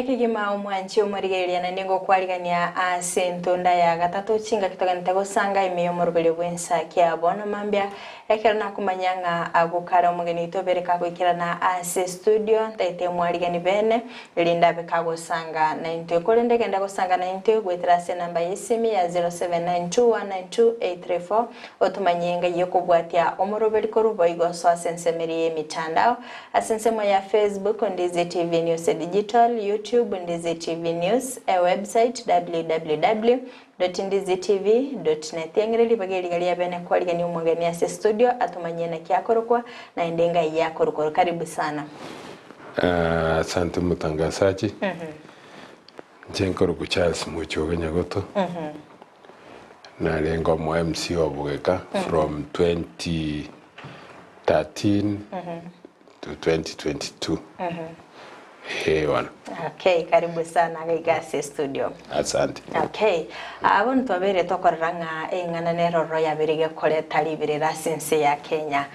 kigima omwanchi omarigeria na ningo kwaligania asentunda ya gatatu chinga kitoganite gusanga imiyo murubiri bwensa kya bona mambia ekera nakumanyanga agukara omugeni itobereka kwikirana ase studio taite mwaligani bene linda bekagusanga 90 kolende genda gusanga 90 gwetera se namba yisimi ya 0792192834 otumanyenga yekobwatia omurubiri korubo igoso asensemeri emitandao asensemo ya Facebook Ndizi TV News Digital, YouTube Ndizi TV News, a website www.ndizitv.net. Yangirili bageli galia bene kwa liga ni umwagani ase studio atumanyena kiakorokwa na endenga yakorokwa. Karibu sana. Asante mutangazaji. Njenkoroku Charles Muchoge Nyagoto. Na lengo mo MC Obugeka from 2013 to 2022. Hewan. Okay, karibu sana gaigase studio. Asante. Okay. Abon twabere tokoranga engana neroro ya birige koleta libirira sense ya Kenya.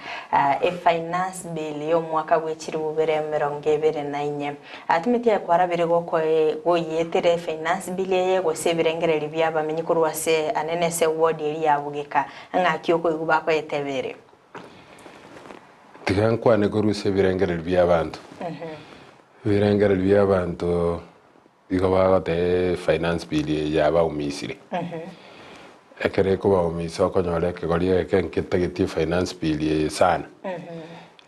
Finance bill yo mwaka w'ikiri bubere 2024. Atumitie kwara birego ko yetere finance bill ye gosebirengereri byabamenyi kurwase anenese ward eri yabugika ngakiyoko igubako yetebere. Tikankwane kuruse birengereri by'abantu. Birengereri by'abantu ikobagote finance bill yaba umisiri. Ekere ko ba umiso ko nyole ke goliye kenkete finance bill sana.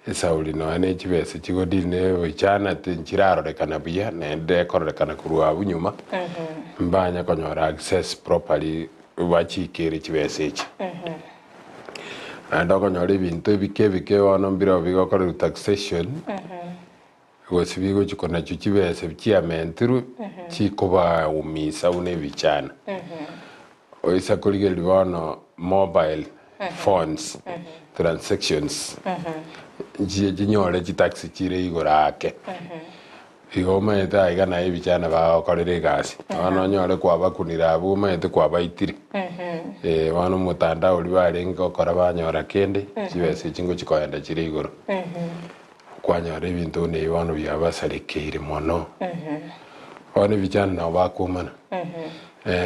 Esauli no ane chibese chigodine wichana tinchiraro rekana buya nende korekana kuruwa bunyuma. Mbanya ko nyora access properly wachikere chibese echi. Andoko nyole bintu bike wano mbira bigokora taxation. Wasibigo chikona chuchibese chiamentru chikoba umisa une bichana. Oisa kolige liwano mobile phones transactions. Jinyole chitaxi chire igorake. Igoma eta igana ibichana ba korere gasi. Wano nyole kwa bakunira abuma ete kwa baitiri. Wano mutanda olibale ngo koraba nyora kende chibese chingo chikoyenda chire igoro. Kwanyara ibintu ne wano byabasarekeire mono. Wano bijana na bakumana.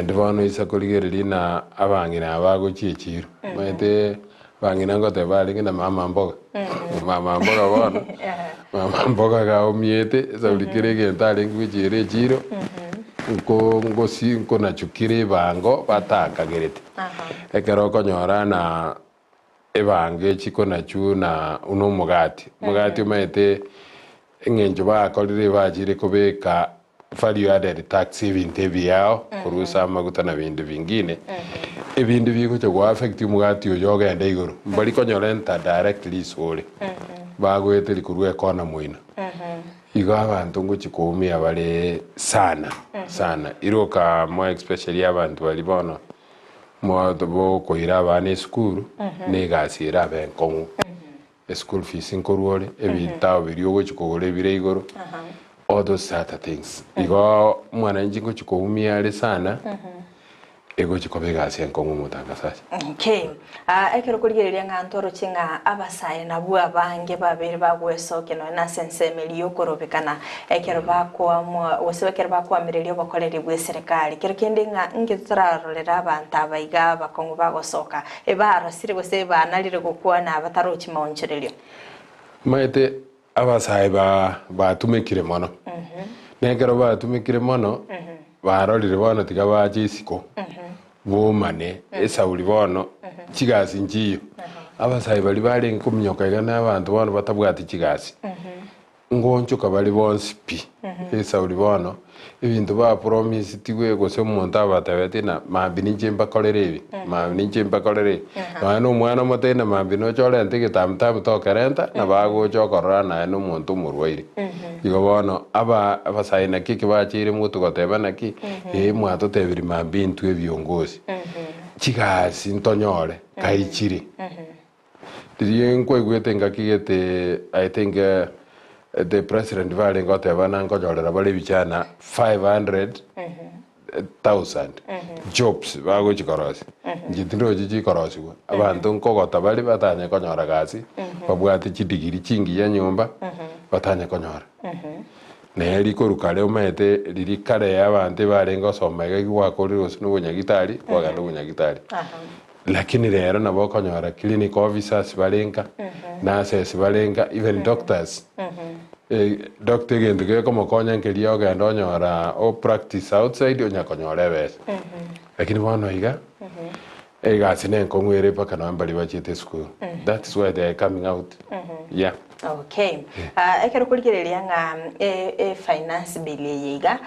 Ndivano isakoligeri na abangina abago chichiro. Maite bangina ngote bali ngina mama mboga. Mama mboga wano. Mama mboga ga omiete saulikirege ntale ngwijire chiro. Ngo na chukire bango batakagerete. Ekero konyora na ebange chiko na chu na uno mugati umaite ngenjo bakorire bajire kubeka value added tax ibintu byao kurusa maguta na bintu vingine ibintu biko cyo affect mugati yo genda iguru mbali konyora enta directly sole bagwete likurwe kona mwina iga abantu ngo chikumia bale sana iroka mo especially abantu bali bono Modo koira bane school negasira benkongu school fees inkorwole ebita biryogo chikogole bireigoro all those sort of things igo mwana njingo chikoumia ale sana ego chikobegasi enkongu mutangasaje. Okay. Ekero kurigereria ngantoro chinga abasaye na bua bange babiri bagwesoke no na sensemeli yokorobekana ekero bakwa wosebekero bakwa mirelio bakoreri bwe serikali kero kende nga ngitrarolera abantu abaiga bakongo bagosoka ebaro sire gose banalire gukwa na batarochi maoncherelio maite abasaye batumikire mono nekero batumikire mono barolire bono tigaba jisiko bomane esauli bono chigasi njiyo abasayi bali bali nkumnyoka igana abantu bono batabwati chigasi ngoncho kabali bonsi pi esauli bono ibintu ba promise tiwe gose umuntu abatabete na mabini chemba kolerebi mabini chemba kolere no mwana motena mabino chole ntike tamtam to karenta na bago chokorora na no muntu murwaire igo bono abasayi na kiki bachire mutu goteba naki mwato tebiri mabintu ebyongozi chigasi ntonyore kaichire diyen kwegwete ngakigete I think the president vale ngote bana ngojolera bali bichana 500,000 jobs bago chikorosi njitiro chikorosi abantu nkogota bali batanye konyora gasi babwate chidigiri chingi ya nyumba batanye konyora neri korukare umete ririkare y'abantu barenga somega gwakorire usino bunyagitari kwaganda bunyagitari lakini rero nabo konyora clinic officers barenga nurses barenga even doctors doctor gende ke como konya ngeria ogenda onyora o practice outside onyakonyora bese lakini bono iga gasine nkongwere paka nambali bachete school that is why they are coming out yeah. Okay. Ekero kurigereria nga finance bill yiga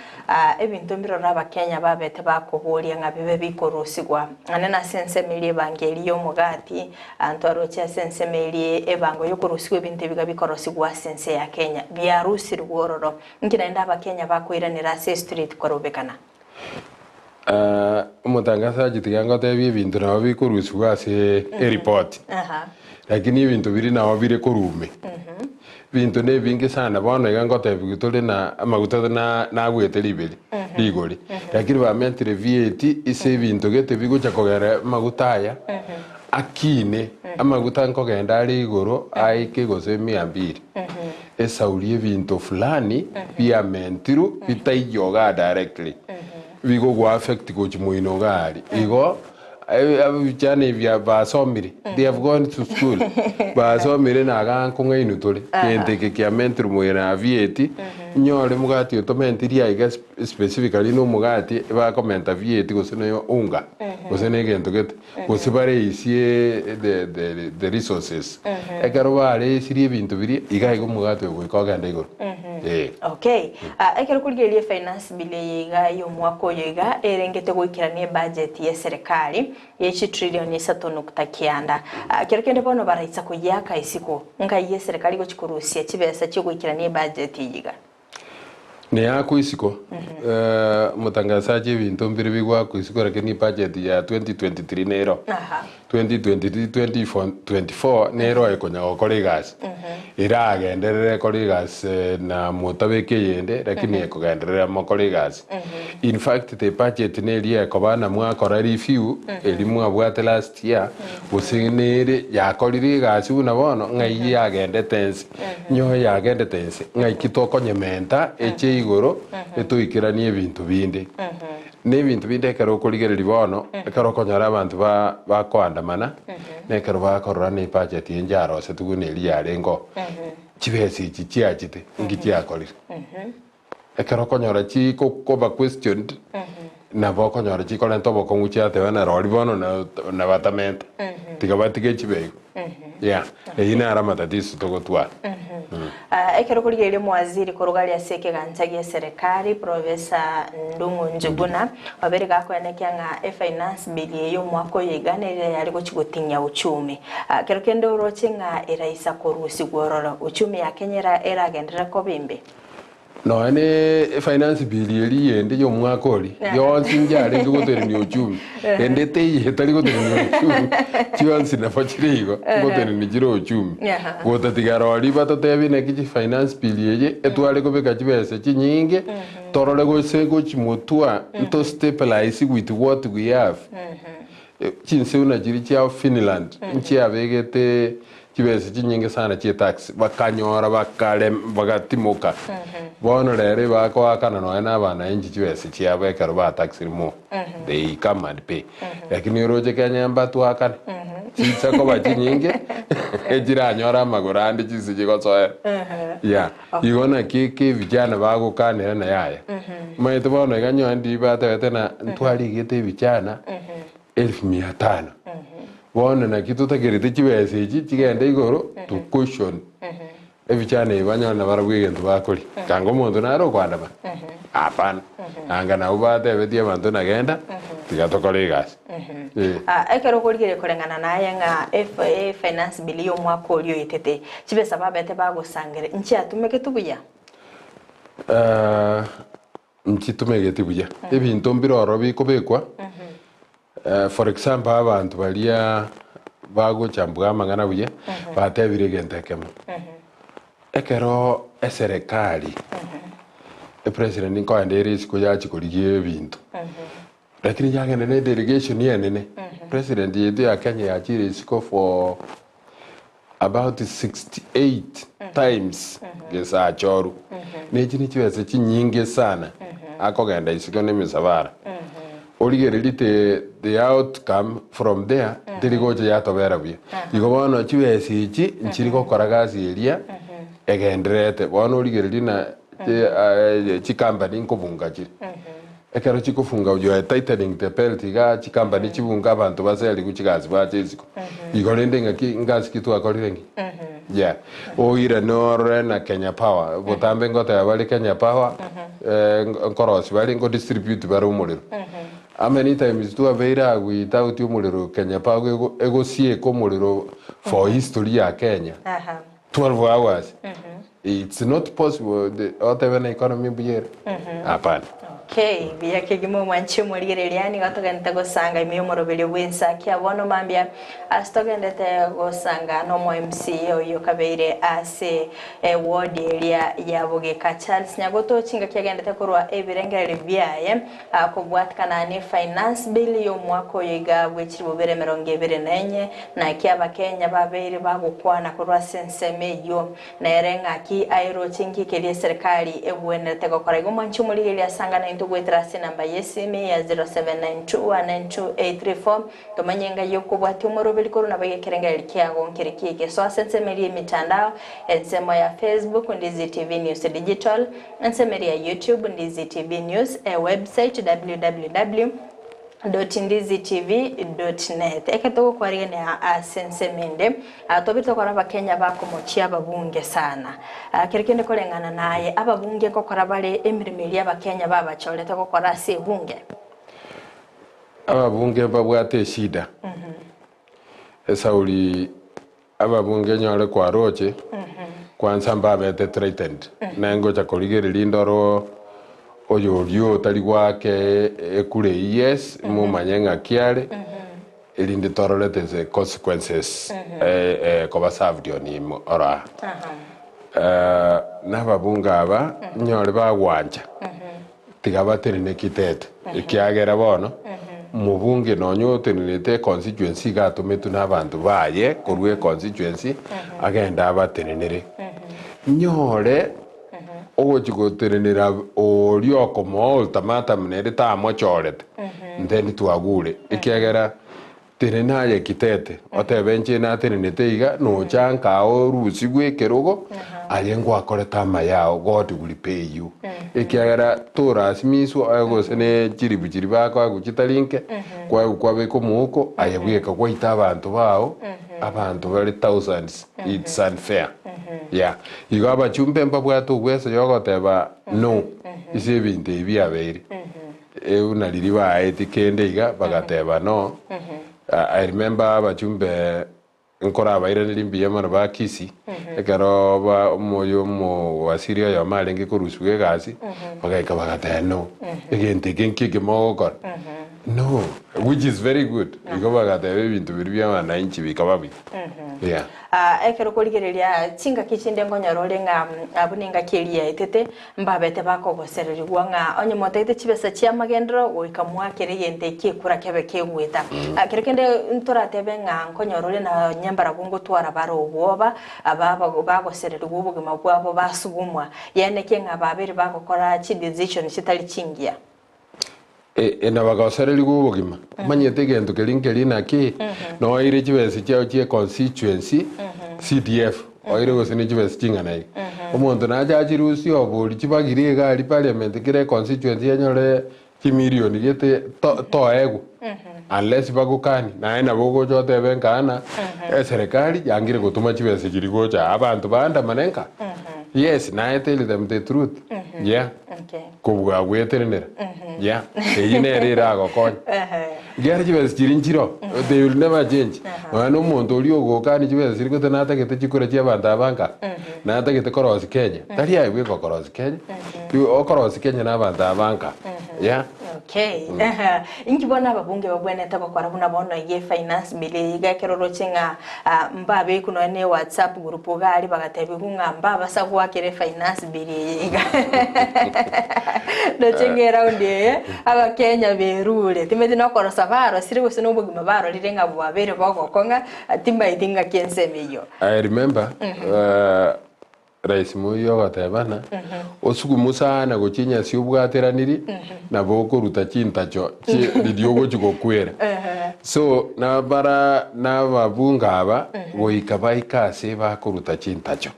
ebintu mbirora abakenya babete bakuburia nga bibe bikorusigwa anena sensemeli evangeli y'omugati antwarocha sensemeli ebango yokurusigwa ebintu biga bikorusigwa sense ya Kenya byarusirwa ororo nkinaenda abakenya bakwiranira street korobekana umutangazaji tigango tebi ebintu nabo bikorusigwa ase report lakini ibintu biri nawo bire korume bintu ne bingi sana bono iga ngotebi gitore na amaguta na gwete libeli ligori lakini bamentire VAT ise bintu gete bigucha kogera maguta aya akine amaguta nkogenda ari igoro aike gose 200 esaulie bintu fulani bia mentiru bitaiyoga directly bigo go affect go chimuino gari igo abijane bya basomire they have gone to school basomire na ganko ngainu tole kente ke kiamenti rumwera VAT nyore mugati otomentiria iga specifically no mugati ba commenta VAT gosene unga gosene gento gete gosibare isie the resources ekaro bare isiri bintu biri iga igo mugati go ikogenda igoro okay ekero kurigeria finance bill yiga yo mwako yiga erengete gwikirania budget ya serikali yechi trillion 3.9 kero kende bono baraitsa kuyaka isiko ngai ya serikali go chikurusia chibesa cyo gwikirania budget yiga ne yako isiko mutangazaji bintu mbiri bigwa ku isiko rekeni budget ya 2023 nero 2023-2024 nero ekonya gukora gas iragenderere kora gas na mutabeke yende lakini ekogenderera mukora gas in fact the budget neri ekobana mwakora review elimu abwate last year businere yakorire gas una bono ngai yagende tense nyo yagende tense ngai kitokonyementa eche igoro etuikiranie ebintu binde n'ebintu binde kero kurigereri bono kero konyara abantu ba kwandamana ne kero bakorora ne budget yenjaro se tugune eri yarengo chibesi chiachite ngichi akorire kero konyora chi ko ba questioned na bo konyora chi kolento bo konguchi ate bana rori bono na batamenta tigabatike chibego yeah ina ara matatizo togotwa ekero kurigeria mwaziri korugari aseke gantagie serikali Professor Ndungu Njuguna wabere gakwenekya nga finance bill yo mwako yiganere yari gochigutinya uchumi kero kende uroche nga eraisa korusi gororo uchumi ya Kenya eragendera ko bimbe no ane finance bill yeri yende yo mwako ri yo sinjare ngotere ni uchumi ende te yetali gotere ni uchumi chionsi na fachirigo gotere ni jiro uchumi gota tigarori batotebi na kiji finance bill yeye etwale ko beka chibese chinyinge torole go sego chimotwa to stabilize with what we have chinse una jiri cha Finland nchi abegete chibese chinyinge sana chi tax bakanyora bakale bagatimoka bono rere bako akana no ena bana inji chibese chiabekero ba tax rimo they come and pay lakini roje Kenya mbatu akana chitsa ko bachinyinge ejira nyora magorande chisi chigosoe yeah igona kiki vijana bago kanera na yaya maite bono iganyo ndi bate na ntwali gete vijana 1500 bono na kitu tagerete chibese ichi chigende igoro to caution evichane ibanyana barabwigento bakori kango muntu naro kwandama apana anga na ubate betie bantu nagenda tigatokore gas ekero kurigire kurengana naye nga FA finance bill yo mwako ulio itete chibesa babete bagusangire nchi atumeke tubuya nchi tumege tubuya ebintu mbiroro bikobekwa for example abantu balia bago chambwa amangana buye batebire gentekemo ekero eserikali president nko andere isiko yachi kurigie ebintu lakini yagene ne delegation yenene president yetu ya Kenya yachire isiko for about 68 times gesa choru nechini chiwese chinyinge sana akogenda isiko ne misavara origereri the outcome from there dirigoje yatobera bia igobono chiwese ichi nchiri gokora gasi eria egenderete bono origereri na chikambani nkobunga chiri ekero chikufunga ujo tightening the belt ga chikambani chibunga abantu baseli kuchigazi bacheziko igorende ngasi kitu akorirengi yeah oire nore na Kenya Power botambe ngote abali Kenya Power nkorosi bali ngo distribute bari umuriro how many times tu aveira without umuriro Kenya Power ego sie ko umuriro for history ya Kenya 12 hours it's not possible the other economy buyere hapana. Okay, biya kegimo mwanchi murigereriani gatogenda gosanga imiyomorobere wensa kyabona mambya astogendete gosanga no mo MC oyo kabeire ase ward area ya Bugeka Charles Nyagoto chinga kyagendete kurwa ebirengerere byaye akobwatkana ni finance bill yo mwako yiga bwechiri bubere 2024 na kyaba Kenya babeire bagukwana kurwa senseme yo nerenga ki airo chingi kele serikali ebwenete gokora igo mwanchi murigeria sanga na tugwetrasi namba yesimi ya 0792192834 tomanyenga yokubwati umurubili koruna bagekerenga likiago nkirikike so asensemeri mitandao ensemo ya Facebook Ndizi TV News Digital ensemeri ya YouTube Ndizi TV News website www.ndizitv.net eketoko kwarigene asensemende atobito kora bakenya bakomochia babunge sana kirikende kolengana naye ababunge kokora bale emirimi ya bakenya babacholete kokora se bunge ababunge babwate shida esauli ababunge nyore kwa roche kwanza mbabete threatened nango cha koligeri ndoro oyo ryo tali gwake ekure yes mu manyenga kiale elinde torolete the consequences koba served ni ora nababunga aba nyore bagwanja tigabaterine kitete ikiagera bono mubunge nonyo tenete constituency gatumetu nabantu baye korwe constituency agenda abatenenere nyore ogo chigoterenera orioko mo ultimatum nere ta mochorete ndeni tuagure ikiagera terenaye kitete otebenche na terenete iga no chanka orusi gwekerogo ayengo akoreta mayao god will pay you ikiagera torasimiso agosene chiribuchiri bako aguchitalinke kwa beko muko ayebweka kwa ita abantu bao abantu bari thousands it's unfair yeah igaba chumpe mbabwato gwese yogoteba no ise binte biabere unaliriba etikende iga bagateba no I remember abachumbe nkora abaire limbiye mano bakisi ekero ba moyo mo wasiria ya malenge korusuge gasi bagaika bagata no egente genkike mogokora no which is very good because bagata ebintu biribya bana inchi bikababi yeah ekero koligereria chinga kichinde ngonyarolenga abuninga kiria etete mbabete bakogosereri gwanga onye motete chibesa chia magendro goikamwa kere yente kikura kebe kegweta kerekende ntoratebe nga nkonyorole na nyambara gungo twara baro obwoba ababa bagosereri gwubugima bwabo basubumwa yene kenga babiri bakokora chi decision chitali chingia na bagasereri gwubugima manyete gento kelinkeli naki no ire chibesa chao chie constituency CDF oire gosene chibesa chinganai omonto na jachirusi obori chibagire gari parliament kire constituency yanyore chimilioni gete toego unless bagukani na bogo jote benkana serikali yangire gutuma chibesa chirigocha abantu banda manenka yes na tell them the truth yeah okay kubwa gweterenera yeah eyinere agokon gari chibesa chirinchiro they will never change no muntu uri ogokani chibesa chirikote natagete chikura chiabanda banka natagete korosi Kenya tari aigwe korosi Kenya okorosi Kenya nabanda banka yeah okay inkibona ababunge babweneta bakora buna bono ye finance bill igakero chinga mbabe kuno ne WhatsApp group gali bagatebe kunga mbaba sagwa kere finance bill iga do chingera undi ege aga Kenya berure timedi no korosa baro siri gose no bugima baro lirenga bwabere bogokonga timba itinga kensemeyo. I remember Rais Moi yogatebana osugumu sana gochinya si ubwateraniri na boko rutachintacho lidiogo chikokwera so na bara na babunga aba goikaba ikase bakoruta chintacho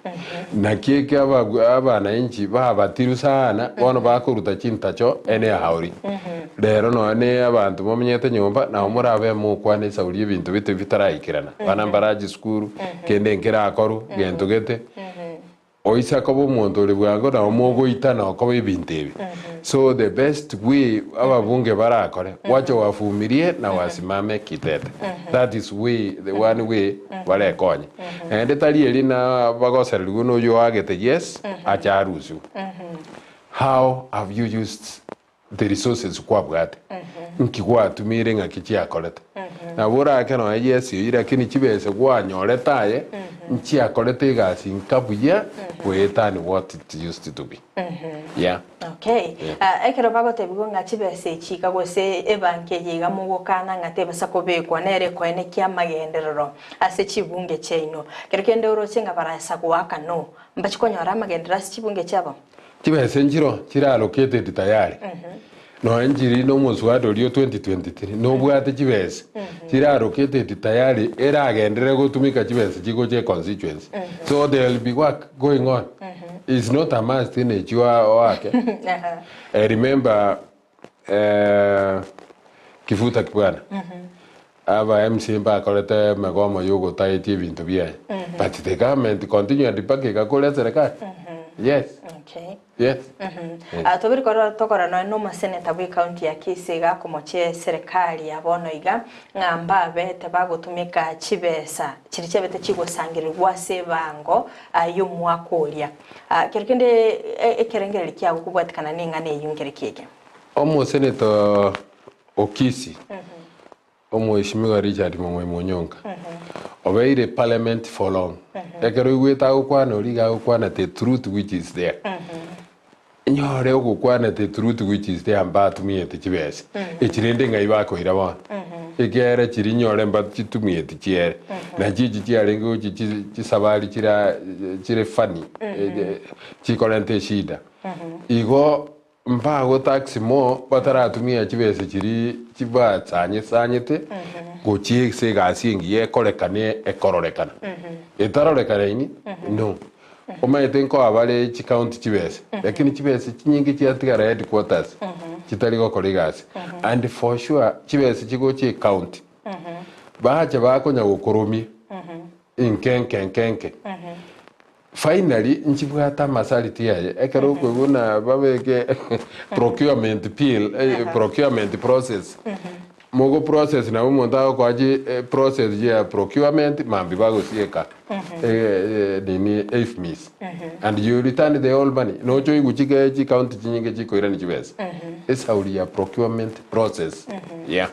na kieke abana inchi babatiru sana bono bakoruta chintacho ene hauri rero no ne abantu bomenyete nyomba na omurabe mu kwane sauri ebintu bitu bitaraikirana bana mbaraji skuru kende nkera akoru gento gete oisa kobo montore bwango na omogo itana okobe bintebi so the best way ababunge barakore wacho wafumirie na wasimame kitete that is the one way wale konye ende tali elina bagoserwa no yo agete yes acharusu how have you used the resources kwa bwate nkigwa tumire ngakichi akoleta na bora akano yes ira kini chibese kwa nyoretaye nchi akoleta gasi nkabuya kwetani what it used to be yeah okay ekero bagote bigonga chibese chika gose ebanke yiga mugokana ngatebe sakobekwa nere kwene kya magenderero ase chibunge cheino kero kende urochenga barasa kwaka no mbachikonyora magendera chibunge chabo chibese njiro chira allocated tayari no enjiri no muswado lyo 2023 no bwate chibese chira allocated tayari era agendere gotumika chibese chiko che constituency so there will be work going on it's not a must in a work I remember Kifuta Kibwana aba MC mba kolete magomo yogo taiti bintu bia but the government continue to pack ka serikali yes okay yes tobiri tokora no maseneta bwi county ya Kisiga kumoche serikali yabono iga ngamba bete bagutumika chibesa chiri chebete chigosangirirwa sebango ayo mwakolia kerkende ekerengere likia kubwatikana ninga ne yungere kike omo seneta Okisi omo ishimiwa Richard Monyonga obeire parliament for long ekero igweta ukwana oliga ukwana the truth which is there nyore ukwana the truth which is there mbatumiete chibese echirende ngai bako iraba egere chiri nyore mbatumiete chiere na jiji chiarengo chisabali chire funny chikolente shida igo mbago taxi mo bataratumia chibese chiri chibatsanye sanyete gochi se gasingi yekorekane ekororekana etarorekana ini no omaite nko abale chi county chibese lakini chibese chinyingi chiatigara headquarters chitali gokora gasi and for sure chibese chigo chi county baje bakonya gukoromi inkenkenkenke finally nchibwata masaliti yaye ekero kweguna babeke procurement bill procurement process mogo process na umonda kwaji process ya procurement mambi bago sieka nini AFMIS and you return the all money no joy guchike chi county chinyinge chikoira ni chibese esauri ya procurement process yeah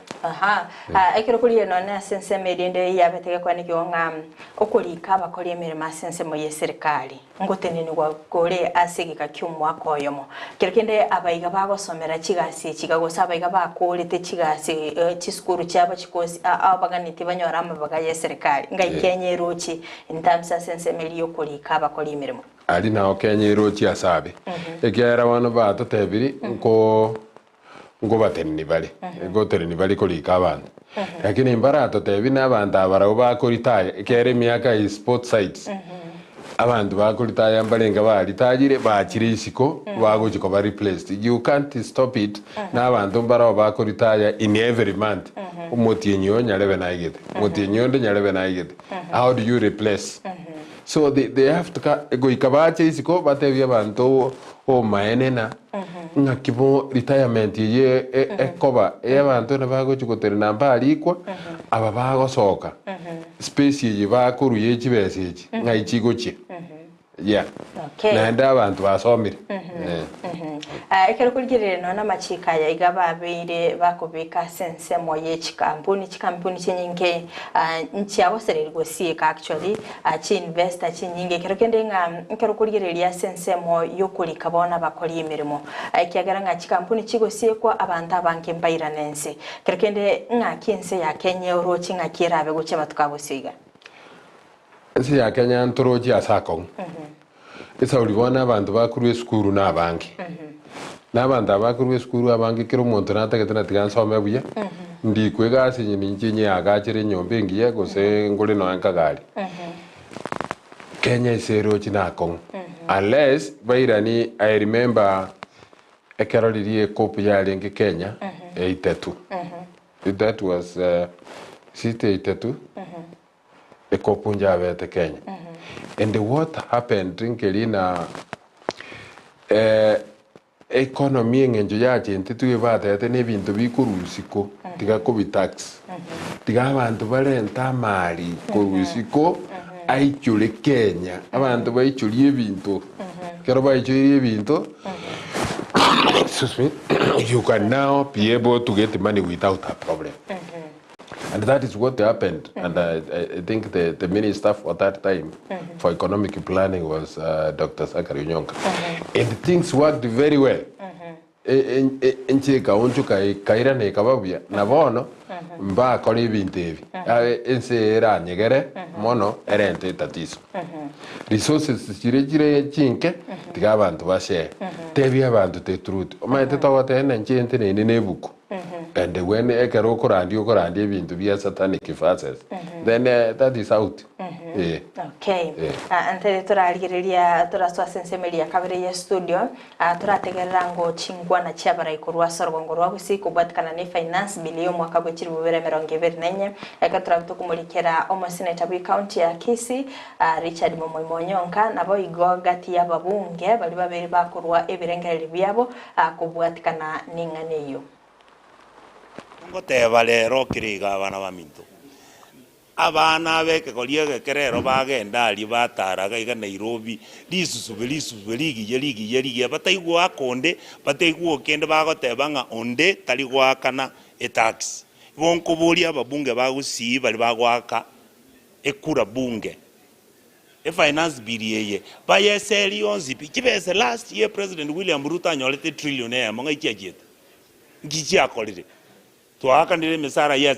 ekero kuliye none sense medende yabetege kwani kyonga okulika bakoli emirema sense mo yeserikali ngotenene gwa kore asigika kyumwa koyomo kerekende abayiga bagosomera chigasi chigagosa abayiga bakolete chigasi chiskuru cyaba chikosi abaganiti banyora amabaga yeserikali ngaikenyerochi intamsa sense meliyo kulika bakoli emiremo ali na okenyerochi asabe ekera wana batatebiri ngo batenni bali gotenni bali kulika abantu lakini imbarato tebi n'abantu abaraho bakoritaye kere myaka i sport sites abantu bakoritaye ambarenga bali tagire bakire isiko bagojiko ba replaced you can't stop it n'abantu mbaraho bakoritaye in every month umutinyo nyarebe naigete umutinyo nde nyarebe naigete how do you replace so they have to go ikabache isiko batebye abantu o maenena ngakibo retirement ye ekoba abantu nabago chikotera namba alikwa aba bago soka space ye bakuru ye chibese ngai chigoche yeah okay naenda abantu basomire ekero kurigirire nona machika ya igaba beire bakubika sense moye chikampuni chinyinge nchi agosererwa sieka actually chi investor chinyinge kero kende nga kero kurigirire sense mo yokulika bona bakori imirimo kiagara nga chikampuni chigosiekwa abantu abanke mbairanense kero kende nga kinse ya Kenya orochi nga kirabe guche batukabosiga ensi ya Kenya ntorochi asako isa ulibona abantu bakurwe skuru n'abanki n'abantu abakurwe skuru abanki kero umuntu natagete natigansome buya ndikwe gasi nyinyi agakire nyombe ngiye gose ngule no ankagari Kenya iserochi nako unless bairani I remember ekerolirie kopu yali nge Kenya 82 that was city 82 ekopu njabete Kenya and what happened ngelina economy ngenjo yaje ntituye batete n'ebintu bikurusiko tiga ko bitax tiga abantu barenta mali kurusiko aichule Kenya abantu baichulie ebintu kero baichulie ebintu excuse me you can now be able to get money without a problem. And that is what happened. And I think the minister for that time for economic planning was Dr. Zachary Onyonka. And things worked very well. Encheka onchuka kaira ne kababia na bono mba koli bintevi. Ense era nyegere mono erente tatizo. Resources chire chinke tiga abantu bashe. Tebi abantu te truth. Omaite tawate nchente ne nebuku. And when ekero korandi ebintu bia satanic forces then that is out. Okay. Ante turarigiriria turaswa sensemeria kabere ya studio turategerera ngo chingwa na cyabara ikorwa sorgongo rwa busiku bwatkana ni finance billion mwaka bw'ikiri bubere 2024 eka turabitukumurikira omoseneta bwi county ya Kisii Richard Monyonka nabo igogati y'ababunge bali babiri bakorwa ebirengereri byabo kubwatkana ninganeyo ngoteba lero kiriga abana baminto abana beke koliege kerero bagenda ali bataraga iga Nairobi lisusubiligi bataigwa akonde bataigwa kende bagoteba nga onde tali gwakana etax bonko boli ababunge bagusi bali bagwaka ekura bunge finance bill yeye bayeseli onzipi kibese last year President William Ruto anyolete trillionaire monga ikiageta ngichi akolire twakanire misara yes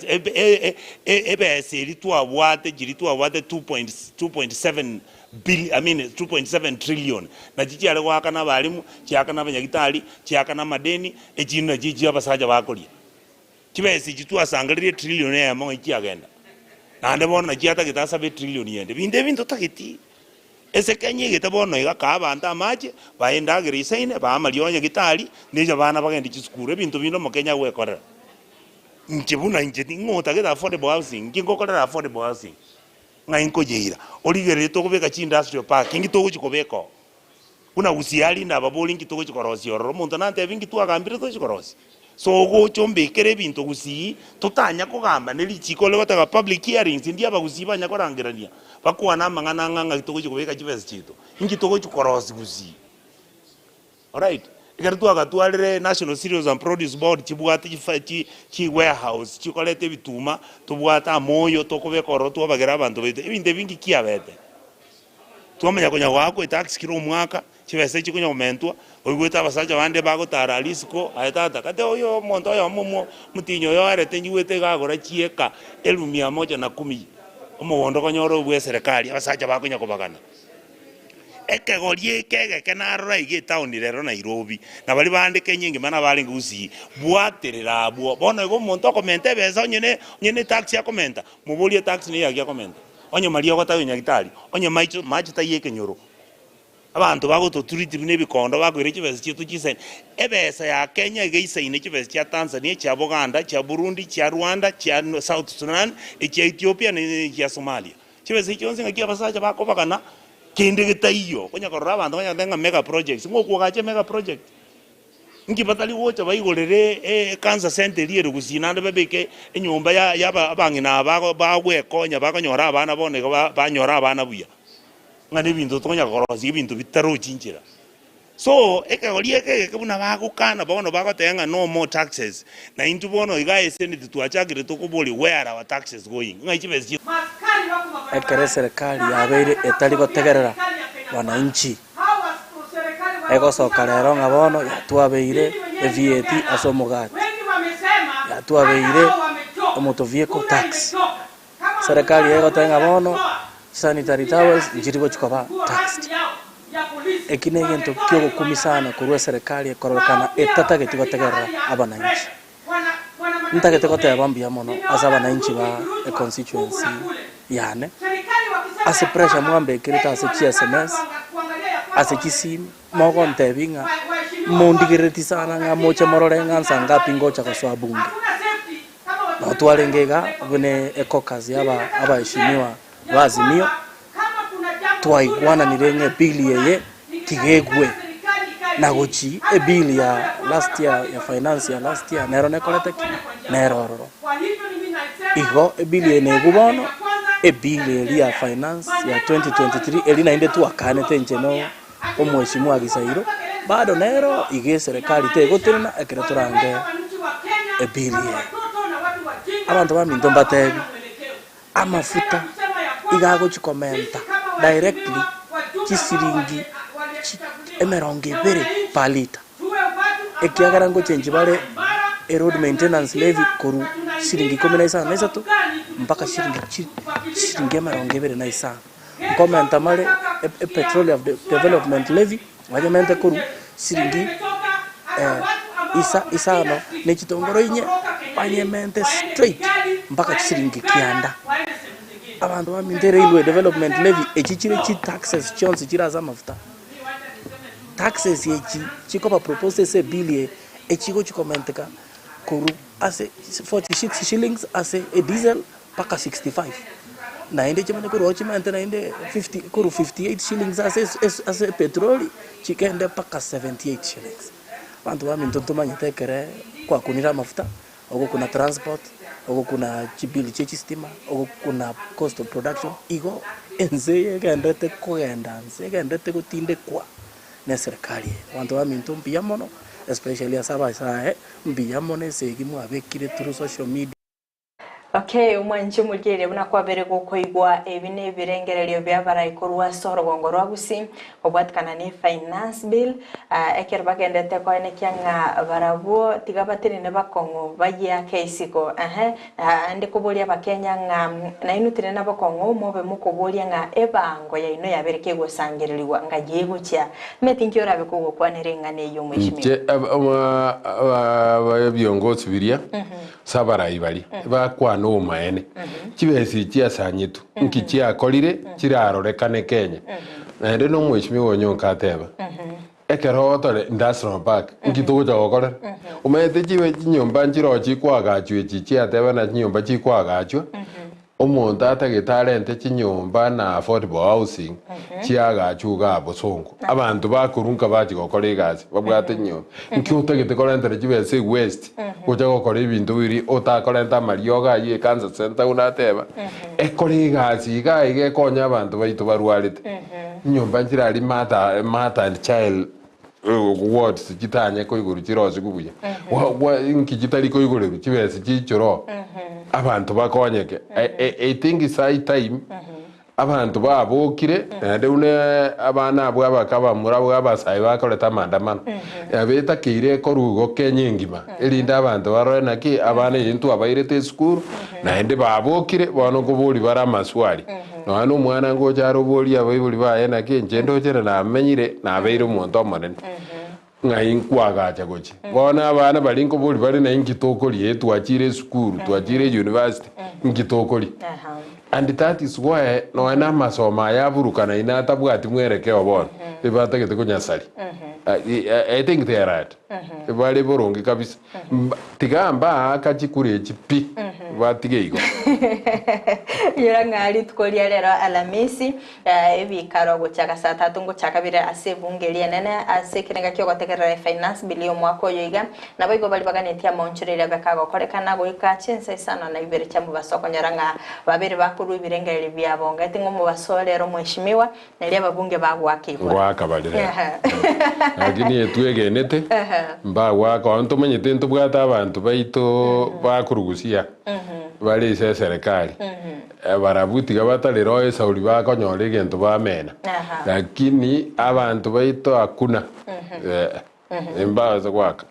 ebe seri twabwate jiri twabwate 2.7 billion I mean 2.7 trillion na chichale wakana balimu cyakana abanyagitali cyakana madeni ekintu jiji abasaja bakolie kibesi kitwasangalire trillion ya mo ikiagenda nande bona cyata gitasabe trillion yende binde bintu takiti ese Kenya gitabona igaka abantu amaje baendagire isaine bamalyonya gitali nije bana bagenda kiskure bintu bino mu Kenya wekorera nkibuna njeti ngota geta affordable housing ngingokorera affordable housing ngainko jeira oligere to kubeka chi industrial park ngito kuchikobeko kuna usiali na baboli ngito kuchikorosi oro muntu nante vingi tu agambire to chikorosi so go chombe kere bintu gusi tutanya kugamba nelichiko lebataga public hearings ndia bagusiba nyakorangirania bakuwa na mangana nganga ngito kuchikobeka chivesi chito ngito kuchikorosi gusi. All right. Ikartua tualire National Cereals and Produce Board chibwate chi warehouse chikolete bituma tubwata moyo tokobeka oro twabagera abantu bete ibinde bingi kiabete twamenya konya wako tax kiro mwaka chibese chikunya komentwa oyigweta abasaja bande bagotara risiko ayatata kate oyo monto oyo mumo mutinyo yo arete nyiwete gagora chieka 1110 omuwondo konyoro bwe serikali abasaja bakonya kobagana ekegorie kege kenarora ige town rero Nairobi na bali bandike nyingi mana bali ngusi bwaterera abo bona go monto komente beza nyene tax ya komenta mubolie tax ni ya komenta onye mario gotayo nyagitali onye machi tayeke nyoro abantu bagoto turiti nebikondo bagwire kibese kitu kisen ebesa ya Kenya igeise kibese kya Tanzania kya Buganda kya Burundi kya Rwanda kya South Sudan kya Ethiopia na kya Somalia kibese kyonse ngakia basaja bakobagana kende gitaiyo konya korora abantu banyadenga mega projects ngoko gache mega project ngibatali wocha bayigorere cancer center iri gusina bebeke enyumba ya abangina bagwe konya bakonyora abana bone banyora abana buya ngani bintu tonya korosi bintu bitaro chinjira so ekagorie kege buna bagukana bono bagotenga no more taxes na intu bono igae senate tuachagire tukubuli where our taxes going ngaichibezi ekere serikali yabeire etari gotegerera wananchi egosoka rero ngabono yatwabeire VAT asomugati yatwabeire motor vehicle tax serikali egotenga bono sanitary towels njirigo chikoba tax ekinege nto kyo gukumi sana kurwa serikali ekorokana etatageti gotegerera abananchi ntagete goteba mbia mono asa abananchi ba constituency yane ase pressure mwambe kirita ase SMS ase kisim mogo ntebinga mondigireti sana nga moche morore ngansa ngapi ngocha kwa bunge na tualengega bune ekokazi abaheshimiwa bazimio twaigwana nirenge bili yeye tigegwe na gochi ebili ya last year ya finance ya last year nero nekolete nero igo ebili ene gubono ebili ya finance ya 2023 elina inde tu akane tenjeno omweshimwa gisairo bado nero ige serikali tegotirina ekere turange ebili abantu baminto mbatebi amafuta igago chikomenta directly chisiringi emeronge bere palita ekiagara ngo change bare road maintenance levy koru siringi 13 mpaka siringi emeronge bere na isa komenta male petroleum development levy wajamente koru siringi isa no ne chitongoro inye panyemente straight mpaka siringi kianda abantu baminde railway development levy echichire chi taxes chonse chiraza mafuta taxes yechi chikopa propose se bill echigo chikomenteka koru ase 46 shillings ase a diesel paka 65 na inde chimane koru ochimante na inde 50 koru 58 shillings ase petroli chikende paka 78 shillings abantu baminde ntomanyetekere kwa kunira mafuta ogo kuna transport ogo kuna chibili chechi stima ogo kuna cost of production igo enze gendete kugenda nze gendete gutinde kwa ne serikali abantu baminto mbia mono especially asaba sae mbia mono segi mwabekire through social media. Okay, umwanchi mugere buna kwabere gukoigwa ebine birengereryo byabara ikorwa sorogongo rwagusi obwatkana ni finance bill eker bagendete ko ene kyanga barabo tigabatiri ne bakongo bagia keisiko ande kubolia bakenya nga na inutire na bakongo mobe mukobolia nga ebango ya ino yabereke gosangererwa nga giyegucha metinki orabe kugo kwanerenga ne yo mwishimi byongozi biria sabara ibali bakwa no maene kibesi kiasanyitu nkikia kolire kirarorekane Kenya ende no mwishimi wonyonka ateba ekero tole industrial park nkituja gokora umete kiwe kinyomba njiro chikwagachwe chichi ateba na kinyomba chikwagachwe omuntu atagitarente kinyomba na affordable housing kiagachuga abosongo abantu bakurunka baji gokora igazi babwate nyomba nkiutagite korentera kibese west kuja gokora ibintu biri utakorenta marioga ye Kansas Center unateba ekora igazi igaige konya abantu baitu barwarite nyomba njirari mata and child wards kitanye ko iguru kirozi kubuya wa nkigitari ko iguru kibese kicuro abantu bakonyeke I think it's high time abantu babokire ande une abana abo abakaba murabo abasayi bakoleta mandamano yabeta kire ko rugo kenyingima elinda abantu barona ki abana yintu abairete school na ende babokire bono kubuli bara maswali no anu mwana ngo jaro boli abayibuli baye na ki njendo jere na amenyire na abeire umuntu omonene ngainkwaga gochi bona abana bali nkubuli bali na inkitokoli yetu achire school twachire university nkitokoli and that is why no ana masoma yaburukana ina tabwati mwerekeo bona bibatagete kunyasari I think they are right bali borongi kabisa tigamba akachikure chipi batigeigo yura ngari tukoria rero Alamisi ebikaro gochaka saa 3 ngochaka bire ase bunge lienene ase kirenga kyo gotekerera finance bill mwako yoiga nabo igo bali baganitia monchurire bekago korekana goika chense sana na ibere chamu basoko nyaranga babere bakuru ibirengere byabo ngati ngomu basolero mweshimiwa nali ababunge bagwakibwa gwakabalire agini etwegenete mba gwaka onto menyete ntubwata abantu baito bakurugusia bali se serikali barabutiga batalero esauri bakonyora egento bamena lakini abantu baito akuna embaza gwaka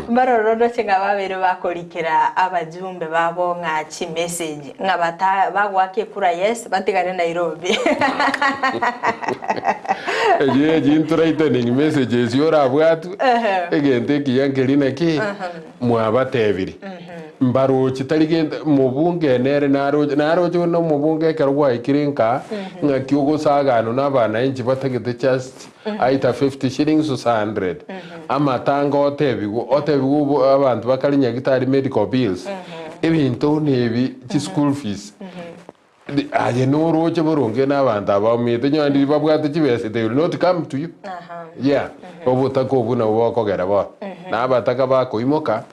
barorodo chenga babere bakorikira abajumbe babo ngachi message ngabata bagwake kura yes batigane Nairobi ye jintura itening messages yora bwatu egente kiyangelina ki mwabatebiri mbarochi taligenda mubunge nere naroje no mubunge karwa ikirinka ngakyogo sagano nabana inji batagete just aita 50 shillings to 100 amatanga otebigo abantu bakalinya gitari medical bills ebintu nebi chi school fees aje no roche boronge n'abantu abamite nyandi babwate kibese they will not come to you yeah obutako buna bokogera bo nabataka bakoimoka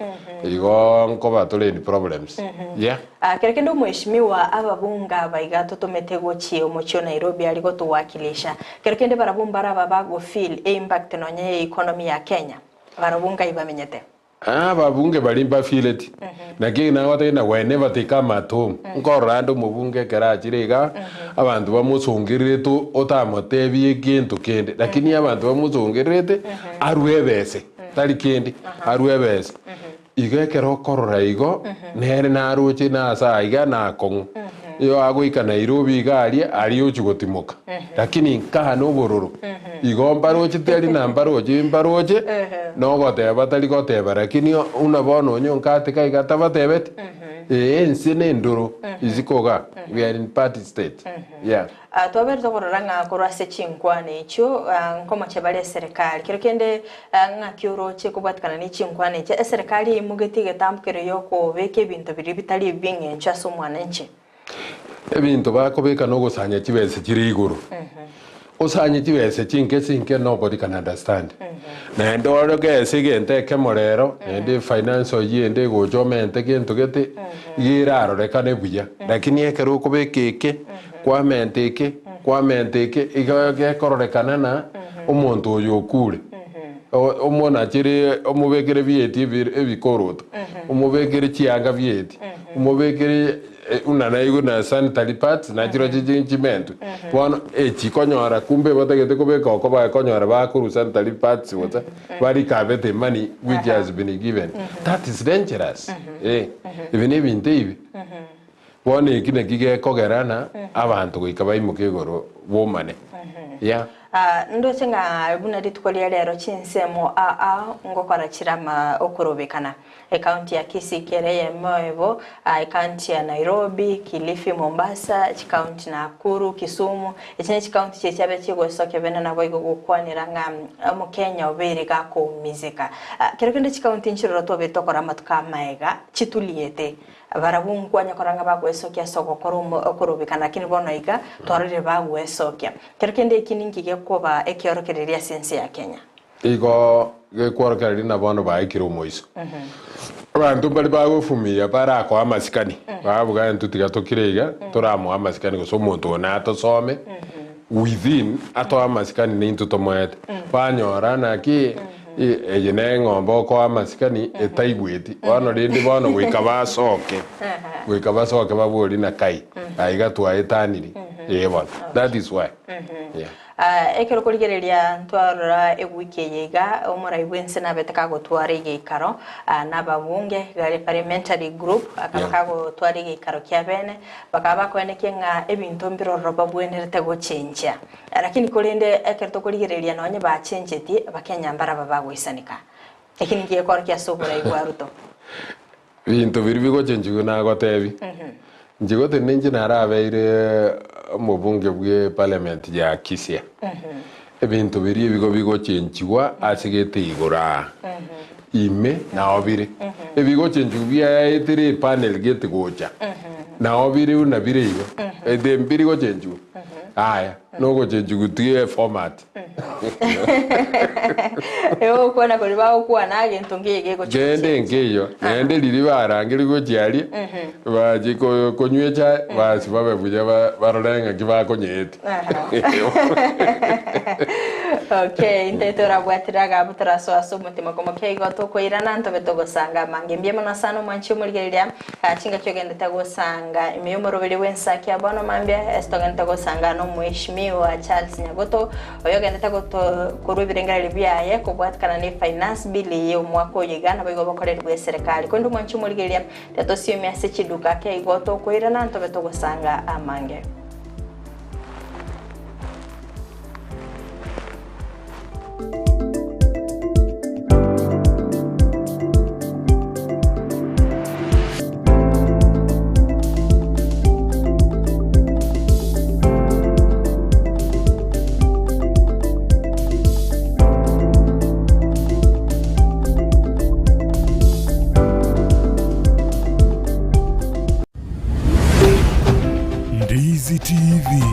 igo nko batole ni problems yeah kerekendo mweshimiwa ababunga baiga totomete gochi omochio Nairobi aliko tuwakilisha kerekende barabumbara babago feel impact nonye economy ya Kenya barabunga ibamenyete babunge balimba fileti naki na wate na whenever they come at home nkorando mubunge kerachirega abantu bamusungirete otamotebi ekintu kende lakini abantu bamusungirete arwebese tali kende arwebese igekero korora igo nere naruche na saiga na kongu yo agoika Nairobi gari ari ochugotimoka lakini nkaha no bororo igo mbaroche teri na mbaroche no goteba tali goteba lakini unabono nyonkate kai gatabatebet ensine ndoro izikoga we are in party state yeah twaberto kororanga korase chinkwane icho nkoma chebale serikali kirokende ngakyoroche kubatkana ni chinkwane cha serikali imugetige tamkere yoko beke bintu biri bitali binge nchaso mwananchi ebintu bakobeka no gusanya kibese kiri iguru osanye kibese cinke nobody can understand na ndoro gese gente kemorero ende finance yende gojomente kintu gete giraro rekane buya lakini ekero kobekeke kwamenteke igage kororekana na omuntu oyokure omona chiri omubekere bieti ebikoroto omubekere chianga bieti omubekere unana igo na sanitary pads na chiro chimento bono chikonyora kumbe batagete kobeka oko bakonyora bakuru sanitary pads wota bari kabete money which has been given that is dangerous even ibi bono ikine kige kogerana abantu goika imuke goro bomane yeah ndo chenga buna ditukolia lero chinsemo ngokora chirama okurobekana county ya Kisii Kereye Moevo county ya Nairobi Kilifi Mombasa county na Nakuru Kisumu echine county chechabe chigosoke bena na boigo gukwanira mu Kenya obere gako mizika kerekende county nchiro to betokora matuka maega chituliete barabunkwanya koranga bagwesokia soko okurobekana kini bono iga twarire bagwesokia kerekende ikiningi kuba ekiorokereria sense ya Kenya igo gekworokereria na bono baikiro moiso abantu bali bagufumia bara kwa amasikani babuga ntutiga tukirega turamo amasikani go somuntu na atosome within ato amasikani ni ntutomwete banyora naki ejene ngombo kwa amasikani etaigweti bono rindi bono gwikabasoke baburi na kai aiga twa etaniri yebona that is why yeah ekero kurigereria ntwarora ewiki yega omuraibwense nabeteka gotwara igikaro nababunge gari parliamentary group akabaka gotwara igikaro kya bene bakaba kweneke nga ebintu mbiroro babwenerete gochenja lakini kurinde ekero kurigereria nonye ba chenjeti bakenya mbara babagwisanika ekini kiyekora kya sobora igwaruto bintu biri bigochenjigwe na gotebi njigote ninji narabeire mubunge bwe parliament ya Kisii ebintu biri bigo chenjigwa asigete igora ime na obire ebigo chenjubia etire panel gate gocha na obire una bire igo edembiri go chenju aya no go chenju gutie format Eo kuona kuri bawo kuwa na gintu ngige go gende ngeyo gende liri barangiri go chiari baje ko nywecha basi babe buja barolenga kiba ko nyete Okay, ntetora bwatiraga butaraso asumutima komo keigo to koirana nto betogo sanga mange mbiemo na sano mwanchi umurigeria chinga cyogende tago sanga imiyomoro biri wensaki abono mambia estogende tago sanga no mweshimiwa Charles Nyagoto oyogende tago to kurubirengera libyaye ko bwatkana ni finance bill yo mwaka oyigana bigo bakorerwe serikali kwendo mwanchi umurigeria teto sio myase chiduka keigo to koirana nto betogo sanga amange Ndizi TV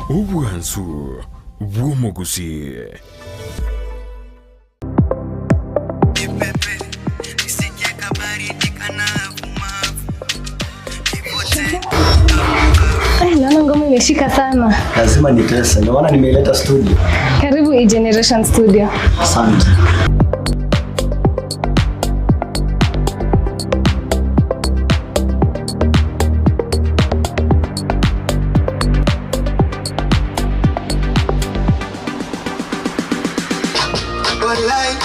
Ubwansu Bwomogusi Naona ngoma imeshika sana. Lazima nitese. Ndio maana nimeleta studio. Karibu E-Generation Studio. Asante. Walai,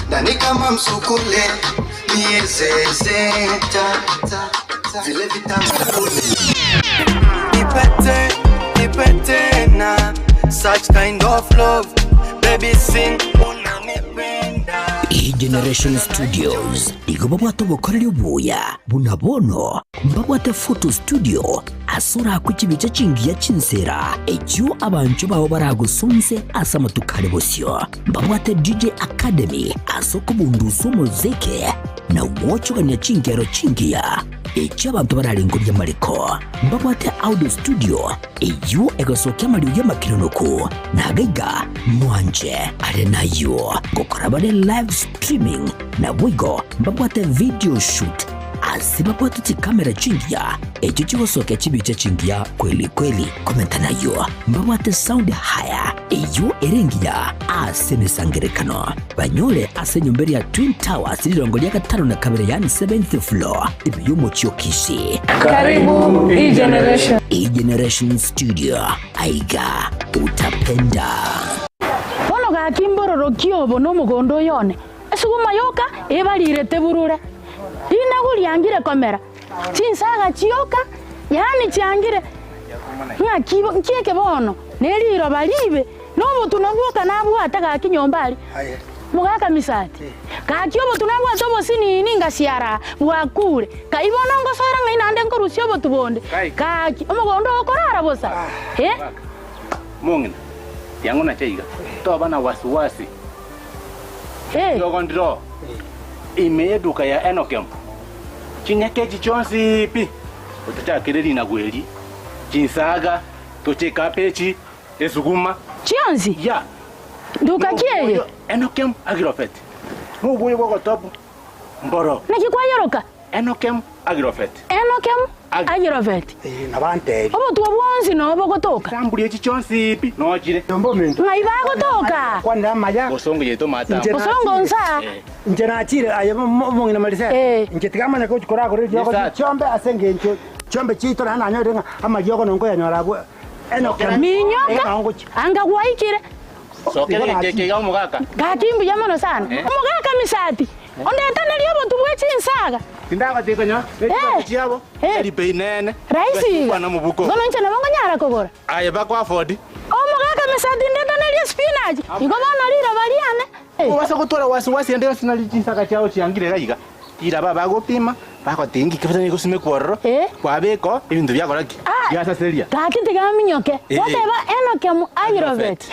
ndani kama msukule, miezeze, vile vitambulisho. Nipete na such kind of love, baby sing unanipenda. E-Generation Studios igoba bwato bukorera ubuya bunabono mbabwate photo studio asura ku kibice cingiya cinsera ejo abantu baho baragusunze asama tukare bosyo mbabwate DJ Academy asoko bunduso muzike na wocho ganya cingero cingiya ejo abantu bararengurya mariko mbabwate audio studio ejo egosoke amariyo y'amakironoko nagaiga mwanje are nayo gukora bare live streaming na wigo mbabwate video shoot asibapwate chikamera chingia ejo chigosoke chibice chingia kweli kweli komenta nayo mbabwate sound haya ejo erengia asemesangerekano banyole asenyumberi ya Twin Towers lirongo lya gatano na kabere yani 7th floor ibiyumo chiyokishi. Karibu E-Generation. E-Generation Studio aiga utapenda Bono ga kimbororo kiobo no mugondo yone esuguma yoka ebalirete burure ina guliangire kamera chinsaga chioka yani chiangire nga kibo nkieke bono neliro balibe nobo tunabuka nabwata ga kinyombali mugaka misati ka kiobo tunabwata bo sini ninga siara bwakure ka ibona ngosora ngaina ande nkorusyo bo tubonde ka omugondo okorara bosa mungina yangu na chaiga to bana wasiwasi ndiro imeduka ya Enokem chinyake chichonsi pi utachakireri na gweli chinsaga tocheka pechi esuguma chionzi ya duka kieye Enokem Agrofet nubuye bwo topu mboro nakikwayeroka Enokem Agrofet Agrofet nabante obo tuwonzi no bogotoka tambuli chichonsi pi nochire Yombo mintu ngai bagotoka kwanda maya osongo yeto mata osongo nsa njena chire ayemo mungina malise ngetigama na ko chikora ko ryo chombe asenge ncho chombe chito na nanyo ama yoko nongo yanyora bwo Enokem minyoka anga kwaikire sokere keke ga mugaka gatimbu yamono sana mugaka misati ondeta naliyo tubwe chinsaga tindaga tekanyo chiabo eri peinene raisi bana mubuko gono nchana bongo nyara kogora aye bakwa afodi mugaka misati ndeta naliyo spinach igobana lira baliane wasa kutora wasi ende sinali chinsaga chao chiangire gaiga ira baba gopima bako tingi kifata niko sime kworo kwabeko ibintu byakoraki byasa seria gakite gaminyoke whatever Enokem Agrofet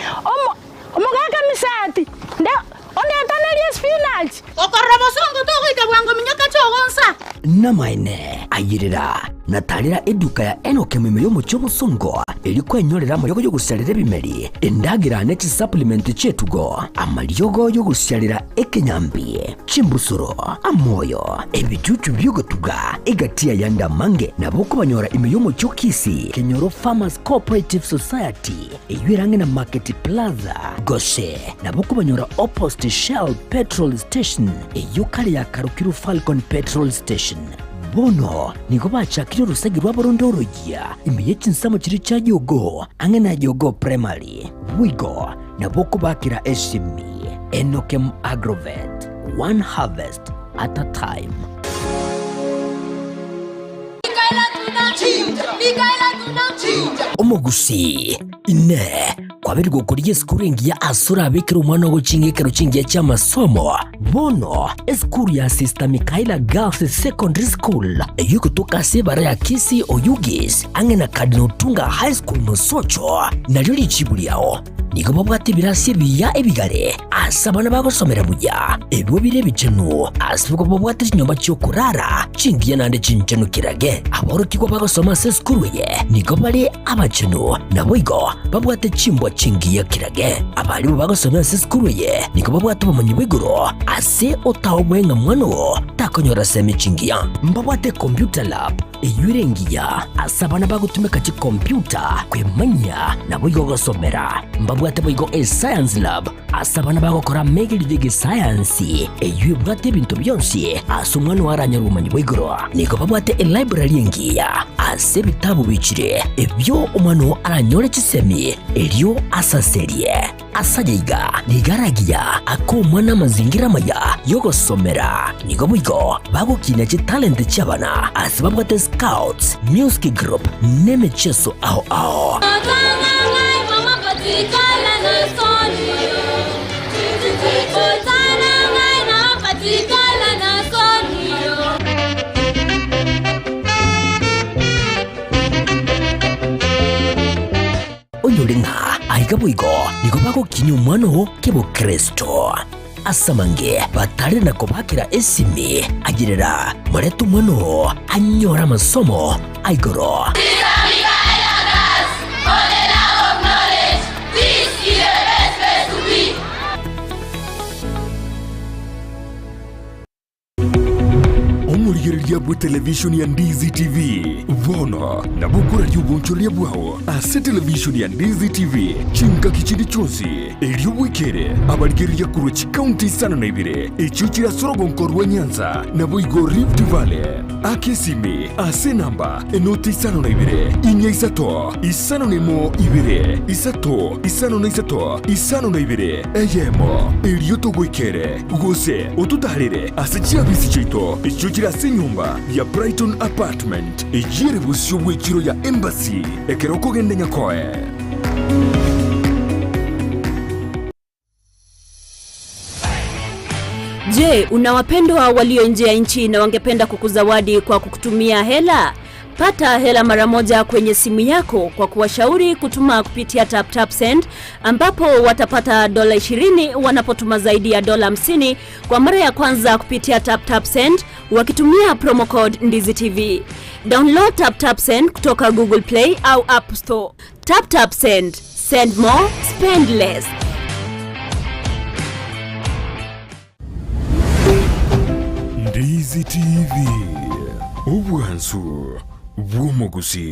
mugaka misati nda ondeta Okolia spinach. Okorobosongo to kuikabwango minyoka chogonsa. Namaine ayirira natalira eduka ya Enoke Mimero Muchobo Songo ilikuwa inyorera amayogo yo gusyalira ebimeri endagira nechi supplement chetugo amayogo yo gusyalira ekenyambi chimbusuro amoyo ebicucu byogotuga egatia yanda mange naboko banyora imiyomo chokisi Kenyoro Farmers Cooperative Society eyurange na Market Plaza Goshe naboko banyora opposite Shell Petrol Station eyukali ya Karukiru Falcon Petrol Station bono niko bachakira urusagi rw'aborondorogia imiye chinsamo chiri cha yogo angena yogo primary wigo naboko bakira eshimi Enokem Agrovet one harvest at a time. Omogusi ine kwabiri gukuriye skuru ngiya asura abikira umwana wo cingekero cingiye cy'amasomo bono eskuru ya Sister Mikaela Girls Secondary School yukutoka sebara ya Kisi Oyugis angena Cardinal Tunga High School Musocho naryo lichibuli yao niko babwate birasi biya ebigare asabana bagosomera buya ebyo birebicenu asibwo babwate nyomba cyo kurara cingiye nande cincenu kirage aboro kiko bagosoma se skuru ye niko bali abacenu nabo igo babwate cimbwa cingiye kirage abali bagosoma se skuru ye niko babwate bamanyi bigoro ase otawwenga mwano takonyora semi cingiya mbabwate computer lab eyurengiya asabana bagutumeka ci computer kwemanya nabo igo gosomera mbabwate boigo science lab asabana bagokora megilivige science eyubwate bintu byonsi asumwana waranya rumanyi bwigoro niko babwate library ngiya ase bitabu bicire ebyo umwana aranyore cisemi elyo asaserie asajiga ligaragiya ako mwana mazingira maya yogosomera niko bwigo bagukina ci talent cyabana asibabwate scouts music group nemecheso ao onyolenga aikabuigo niko bako kinyo mwano kebo Kristo asamange batari nako bakira esimi agirira muretu mwano anyora masomo aigoro Omurigereria bwe television ya Ndizi TV vono na bukura ry'ubunchoria bwawo ase television ya Ndizi TV chinga kichindi chonsi elyo wikere abarigereria kuro county sana na ibire echo kirasorogo nkorwa Nyanza na boigo Rift Valley akesimi ase namba enoti sana na ibire inya isato isano nemo ibire isato isano na isato isano na ibire eyemo elyo togwikere gose otutarire ase chiabisi chito echo kirase nyumba ya Brighton Apartment ejire busyo bwekiro ya Embassy ekeroko gende nyakoe. Je, una wapendwa walio nje ya nchi na wangependa kukuzawadi kwa kukutumia hela? Pata hela mara moja kwenye simu yako kwa kuwashauri kutuma kupitia TapTap Send, ambapo watapata $20 wanapotuma zaidi ya $50 kwa mara ya kwanza kupitia TapTap Send wakitumia promo code Ndizi TV. Download TapTap Send kutoka Google Play au App Store. TapTap Send. Send more, spend less. Ndizi TV ubwansu bw'omugusi.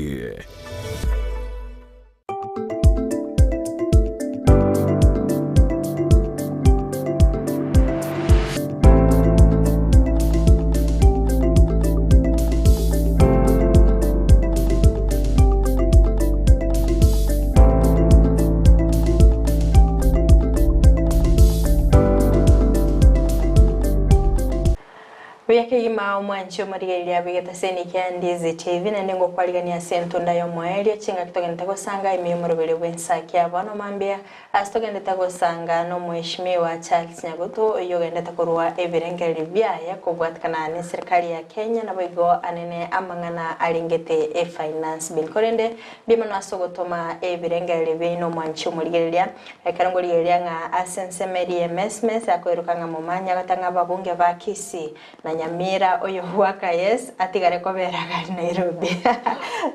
Kuyake ima omwanchi omarigeria abigeta seni Ndizi TV nende ngokwaligania sento ndayo mwaelio chinga kitogenda gusanga imiyomorobere bwensaki abana mambia asitogenda tagusanga no mheshimiwa Charles Nyagutu yogenda takorwa ebirengeri byaya kubwatikana ne serikali ya Kenya na boigo anene amangana alingete finance bill korende bimano asogotoma ebirengeri bino mwanchi omarigeria ekarangoligeria nga asense meri MSMS akoirukanga mumanya gatanga babunge bakisi na Nyamira oyo huaka yes atigare koberaga Nairobi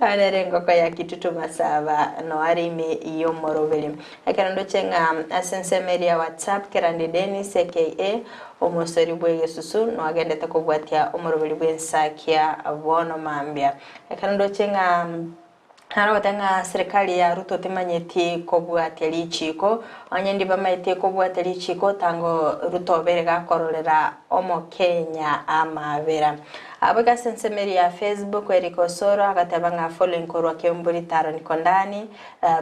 anerengo kwa ya kitutu masaba no arime iyo morobeli akerando chenga asense media WhatsApp kerandi Dennis aka omosori bwege susu no agende takobwatia omorobeli bwensakia abono mambia akerando chenga hano watanga serikali ya Ruto temanyeti kobwatia lichiko anyendi bamaiti kobwatia lichiko tango Ruto berega kororera omo Kenya amabera abaga sensemeri ya Facebook Eriko Soro akatabanga following korwa kemburi taro nikondani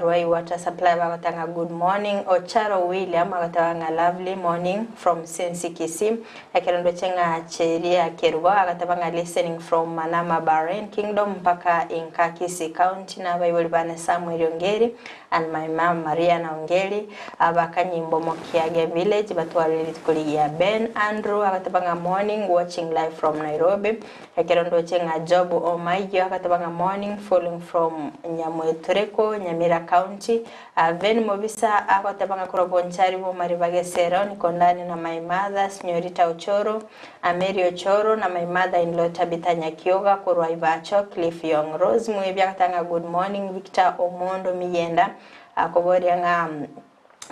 Ruai Water Supply bakatanga good morning Ocharo William akatabanga lovely morning from Sensi Kisi akerendo chenga cheria Keruba akatabanga listening from Manama Bahrain Kingdom mpaka Inka Kisi County na Bible bana Samuel Ongeri and my mom Maria Naongeli abakanyimbo Mokiage village batwalili kuligia Ben Andrew akatabanga morning watching live from Nairobi Ekerondo chenga Job Omaiyo akatabanga morning following from Nyamwetureko Nyamira County Ven Mobisa akatabanga kurobonchari bo Maribagesero nikondani na my mother Senyorita Ochoro Mary Ochoro na my mother in law Tabitha Nyakioga kurwa Ivacho Cliff Young Rose mwebya katanga good morning Victor Omondo Miyenda akobori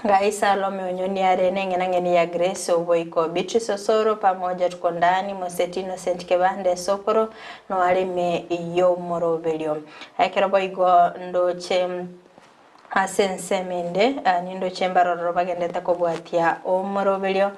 nga Isa Lome Onyoni arene ngeni ya Grace Oboiko Beatrice Osoro pamoja tuko ndani Mosetino Saint Kebande Sokoro no alime iyo morobelio akera boigo ndoche asensemende nindo chembaroro bagende takobwatia omorobelio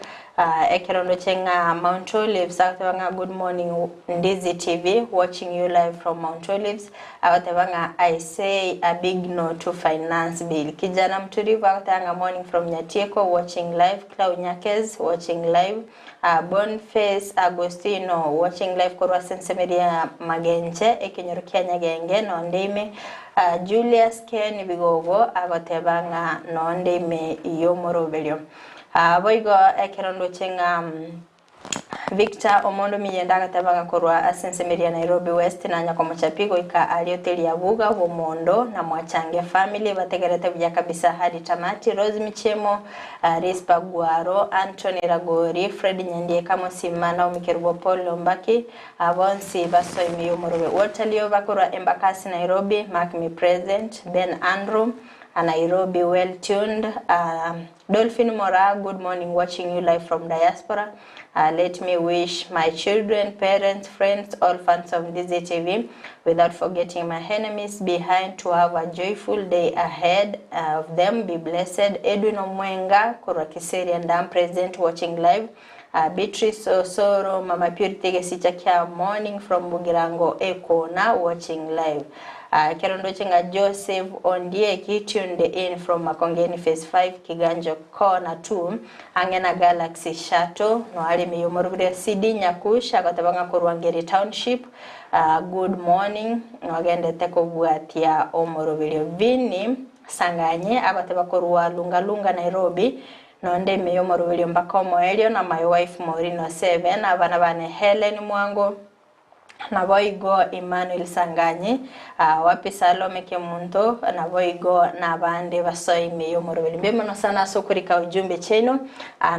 ekerondo chenga Mount Olives akatanga good morning Ndizi TV watching you live from Mount Olives akatanga I say a big no to finance bill kijana mtulivu akatanga morning from Nyatieko watching live Clau Nyakes watching live Boniface Agostino watching live korwa sensemeria Magenche ekinyorukia Nyagenge no ndime Julius Ken Bigogo akatanga no ndime iyo morobelio boigo ekerondo chenga Victor Omondo Miyenda akatabanga korwa asensemeria Nairobi West na nyakoma chapigo ika alioteli ya Buga Womondo na Mwachange family bategerete bya kabisa hadi tamati Rose Michemo Rispa Guaro Anthony Ragori Fred Nyandie kamo simana umikerwa Paul Lombaki Avonsi baso imiyo morobe Waterlio bakorwa Embakasi Nairobi Mark me present Ben Andrew Nairobi well tuned Dolphin Mora good morning watching you live from diaspora let me wish my children parents friends all fans of Ndizi TV without forgetting my enemies behind to have a joyful day ahead of them be blessed Edwin Omwenga Kurakiseri and I'm present watching live Beatrice Osoro Mama Purity Gesichakia morning from Bugirango Eko now watching live Kerondo chenga Joseph Ondie tuned in from Makongeni phase 5 Kiganjo corner 2 angena Galaxy Shuttle no alimi yomorubire CD Nyakusha akatabanga kurwangeri township good morning no agende tekobwatia omorubire Vini Sanganye abataba kurwa lunga Nairobi no ndeme yomorubire mbaka Moelio na my wife Morino 7 abana bane Helen Mwango na boigo Emmanuel Sanganye wapi Salome Kemunto na boigo na bande basoime yo morobeli mbemano sana sokurika ujumbe cheno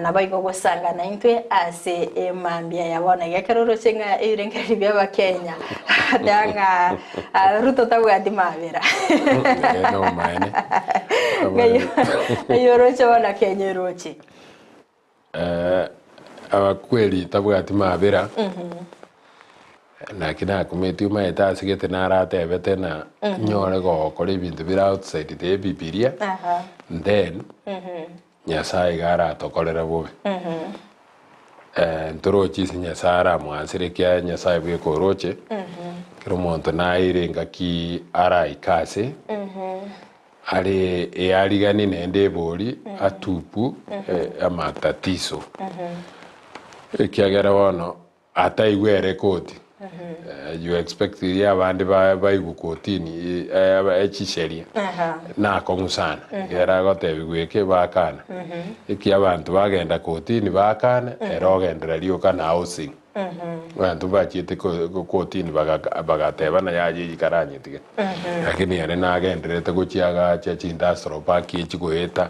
na boigo gusanga na intwe ase emambia yabona yakaroro chenga irengeri bya Kenya danga Ruto tabwati mabera no maene ngayo roche wana Kenya roche abakweli tabwati mabera na kina kumeti umaeta asigete narate tena nyore go kore ibintu bira outside the bibilia then Nyasaye gara tokolera bobe ntorochi sinyasara mwasire kya Nyasaye bwe koroche kero monto na irenga ki ara ikase ale ealigani nende boli atupu amatatiso ekiagera wono ata igwere koti you expect ya bandi baigu kotini echisheria na kongusana era gotebi gweke bakana iki abantu bagenda kotini bakana erogendera rioka na housing bantu bachite kotini bagatebana yaje ikaranyitike lakini yare nagenderete guchiaga cha industrial park ichigueta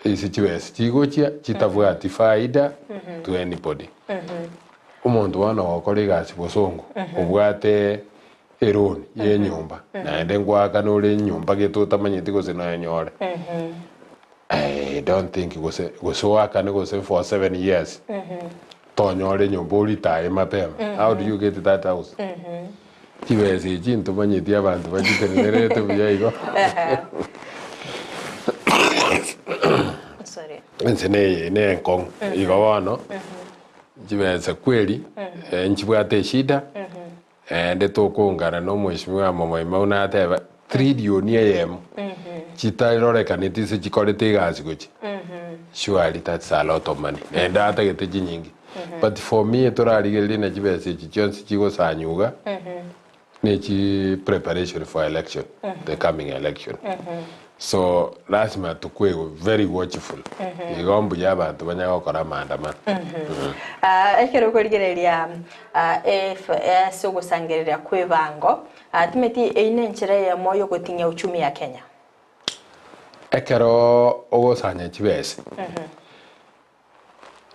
isi chibesi chigochia chitavuati faida to anybody umuntu wana wakora igasi bosongo ubwate eroni ye nyumba naende ngwaka nuri nyumba gitutamanyite gose na nyore I don't think gose waka ne gose for 7 years tonyore nyumba uritaye mapema how do you get that house kibesi chintu manyite abantu bagitenerete byayigo sorry nsene nkong igawano jibeza kweli nchibwate shida ende tokungana no mheshimiwa Momoima unateba 3 billion yem chitairoreka se chikorete gazi gochi surely that's a lot of money and atagete nyingi but for me torarigelina na jibeza chichonsi chigo sanyuga nechi preparation for election the coming election so lazima tukue very watchful igombu y'abantu banyagokora maandamano ekero kurigereria sugusangereria kwibango timeti eine nchira ya moyo gotinya uchumi ya Kenya ekero ogosanya chibese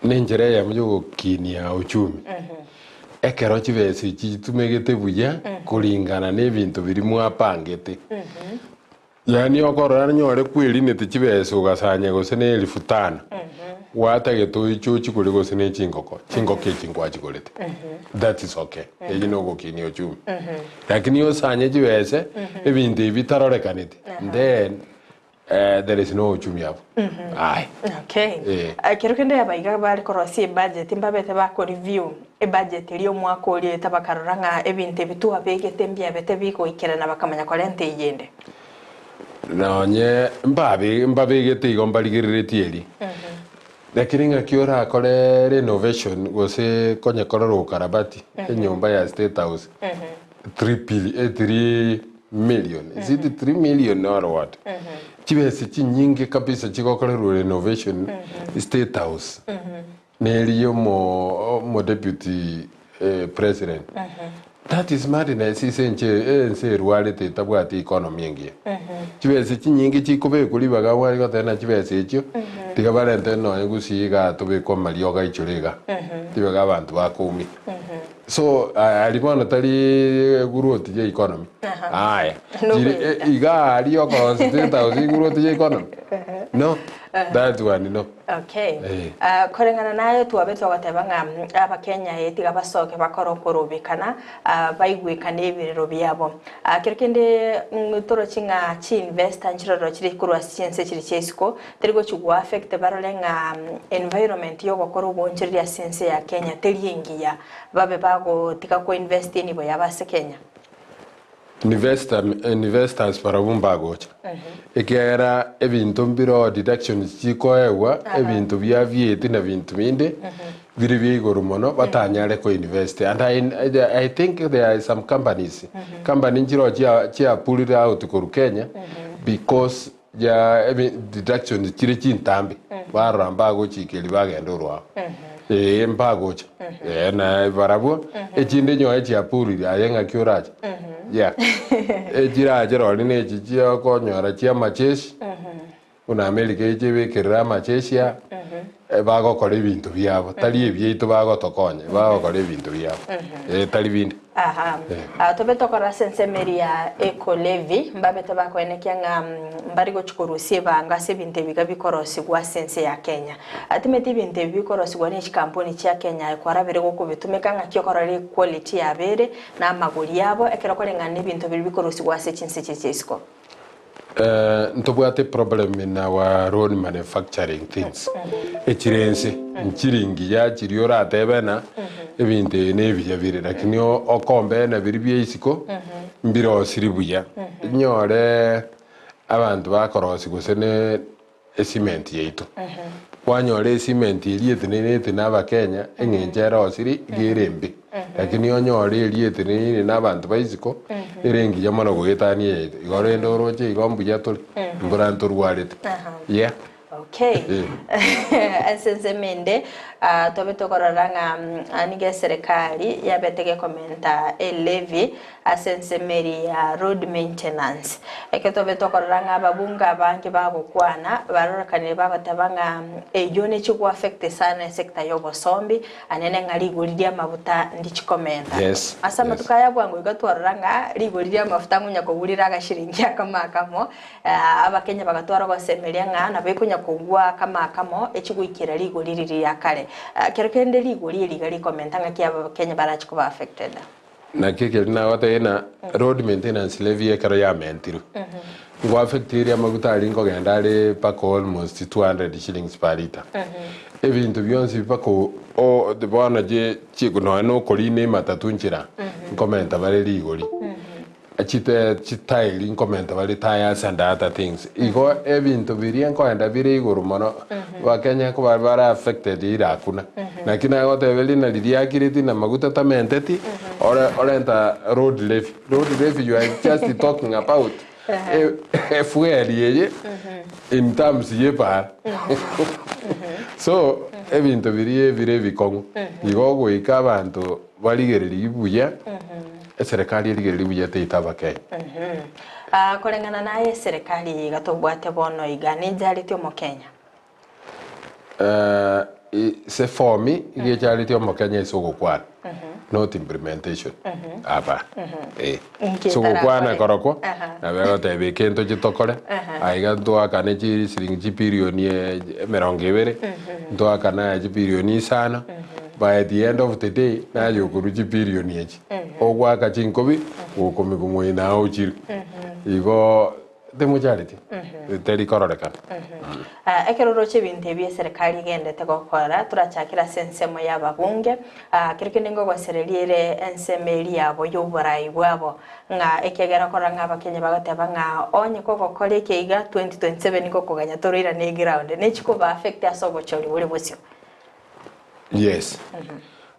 ninjira ya mujugo kinia uchumi ekero chibese chitumegete buya kuringana n'ebintu biri mwapangete yani okorora nyore kweli nete chibese ugasanya gose ne 1500 watageto ichuchi kuri gose ne chingoko chingwa chikorete that is okay you know go kinyo chumi lakini osanya chibese ebintu bitarorekanite then there is no chumi hapo okay kero kende abaiga bari korosi budget mbabete bako review budget iliyo mwako uli tabakaranga ebintu bitu abegete mbya bete biko ikerana bakamanya korente yende nonye mbabe gete igomba ligiritieri lakini ngakiora akore renovation gose konye kororo karabati nyumba ya State House 3 million is it 3 million or what chibese chinyinge kabisa chikokorero renovation State House neliyo mo deputy president that is madness isenche rualete tabwati economy ngie chibese chinyingi chikobe kulibaga wali gotena chibese echo tigabarente no ngusiga tobe kwa malioga ichurega tibaga abantu bakumi so alibona tali guruoti je economy aya iga aliyo consider guruoti je economy no that one no okay korengana nayo tuwabeto gatebanga abakenya yetiga basoke bakorokorovikana baigwikana ibiriro byabo kirikende toro chinga chi investor nchiroro chiri kurwa science chiri chesiko terigo chugwa affect barolenga environment yo gokora ubonchiri ya science ya Kenya teriengiya babe bago tika ko invest ni bo yabase Kenya investors para bumbagocha ekera ebintu mbiro deductions chikoewa ebintu bya VAT na bintu binde biri bigoro mono batanyare ko invest and I think there are some companies company njiro chia pull it out ko Kenya because ya deductions chiri chintambi baramba go chikeli bagendo rwa mbagocha na barabo echinde nyo chia pull it ayenga kyoracha yeah ejira jero ne jijia ko nyora chia macheshi una America ejebe kera macheshi ya bago kore bintu byabo tali ebyito bago tokonye bago kore bintu byabo tali bindi tobeto kora sensemeria ecolevi mbabete bako enekyanga mbarigo chukurusie banga se binte biga bikorosi gwa sense ya Kenya atimeti binte bikorosi gwa ni kampuni cha Kenya ekwarabere goko bitumekanga kyokorare quality ya bere na maguri yabo ekero korenga ne bintu bikorosi gwa se chinse chesiko ntobwate problem in our own manufacturing things echirense nchiringi ya chiriora atebena ebinte nebya bire lakini okombe na biri byisiko mbiro siribuya nyore abantu bakorosi gusene cement yaitu kwanyore cement iliete n'aba Kenya eng'enchera osiri gerembe lakini onyore iliete n'abantu baisiko erengi yamono gogetanie igore ndoroche igombuya tuli mburanto rwarete yeah. Okay. Asense mende tobe tokororanga anige serikali yabetege komenta levy asense meri ya road maintenance eke tobe tokororanga babunga banki bagukwana barorokanire bagotabanga ejone chiko affect sana sector y'obosombi anene ngali guriria mabuta ndichikomenta yes. asama tukaya bwangu igatwaranga riguriria mafuta ngunya kugurira agashiringi akamakamo abakenya bagatwara gosemeria ngana bekunya kugwa kamakamo echigwikira riguriri yakare kerekende riguri rigari komenta ngaki abakenya barachikuba affected na keke na wata ena road maintenance levy ekaro ya mentiru ngo affect area maguta alingo gendale pako almost 200 shillings per liter ebintu byonse bipako o de bona je chikuno no koline matatunchira komenta bare riguri achite chitaili inkomenta bali tires and other things igo ebintu birien ko enda bire iguru mono bakenya ko bara affected ira kuna lakini agote beli na lidia kiriti na maguta tamenteti orenta road levy you are just talking about fuel yeye in terms yepa so ebintu bire bikongo igo go ikabantu baligereri ibuya serikali irigereri buya teitaba Kenya kolengana naye serikali gatobwate bono igani jaliti omo Kenya se formi ige jaliti omo Kenya isogokwana not implementation aba sogokwana koroko abego tebe kento chitokore aiga ndo akane chiri siringi bilioni 20 ndo akana bilioni 5 by the end of the day na yokuruji bilioni echi ogwa kachinkobi ukomi kumwe na ochiri igo demujariti teri kororeka ekeroro chebinte bye serikali gendete gokora turachakira sensemo y'ababunge kirikende ngo gwasereriere ensemeri yabo y'uburai bwabo nga ekegera koranga abakenya bagateba nga onye ko gokore keiga 2027 ngo kuganya torira ne ground nechikuba affect asobo chori buri bosio. Yes.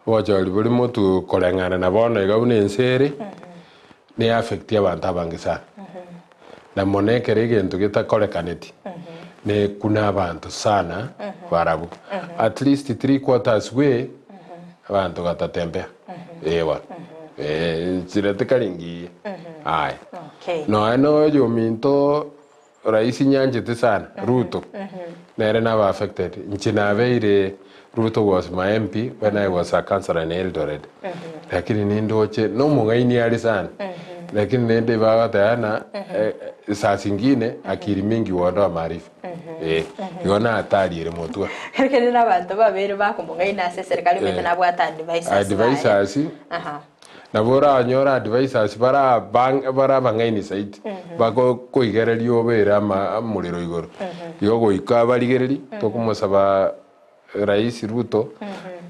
Wacholi buri mutu kolengana na bono igabune enseri ni affect abantu abangisa. Na monekere gento gitakorekaneti. Ne kuna abantu sana barabu. At least 3/4 way abantu gatatembea. Ewa. Chirete karingi. Ai. Okay. No ano yo minto raisi nyanjete sana Ruto. Nere na ba affected. Nchina veire Ruto was my MP when I was a councillor in Eldoret. Lakini nindoche no mungaini ali sana. Lakini nende baga tayana saa zingine akili mingi wado maarifa. Yona hatari ile motua. Lakini na bantu babere bakumungaina se serikali metana bwata advisors. Na bora anyora advisors bara bangaini site. Bako koigereri obera amuliro igoro. Yogo ikabaligereri tokumusaba Rais Ruto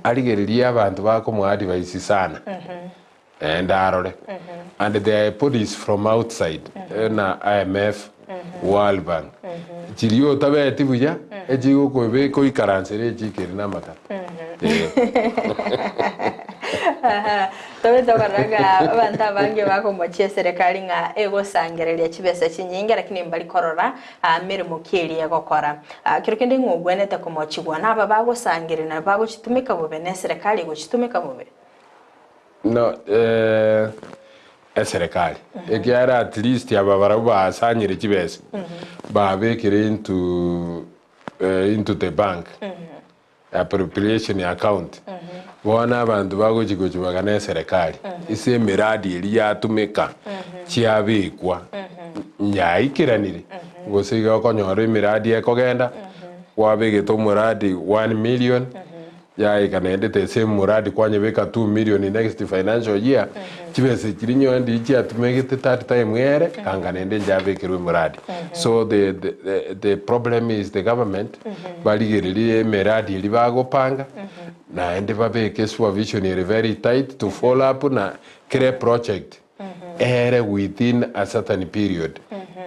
aligereria abantu bako advice sana and arore and the police from outside na IMF World Bank chirio tabeti buya ejigo kobe ko ikaransere jikeri na maka tobe tokaraga abantu abange bako mochie serikali nga ego sangereria chibesa chinyinga lakini mbali korora mere mukiri yagokora kirikende ngugwenete komochibwa naba bago sangere na bago chitumika bube ne serikali go chitumika bube no serikali ekiara at least yababara basanyire chibesa babekire into the bank appropriation account bona abantu bago chigochibaga ne serikali ise miradi iri yatumika chiabikwa nyaikiranire gosiga konyore miradi ekogenda wabegeto muradi 1 million ya ikanendete same muradi kwanyebeka 2 million next financial year chibese kirinyo ndi chiatumegete 30 time ere kanganende njabekirwe muradi so the problem is the government baligereri miradi iri bagopanga na ende babeke supervision is very tight to follow up na kire project ere within a certain period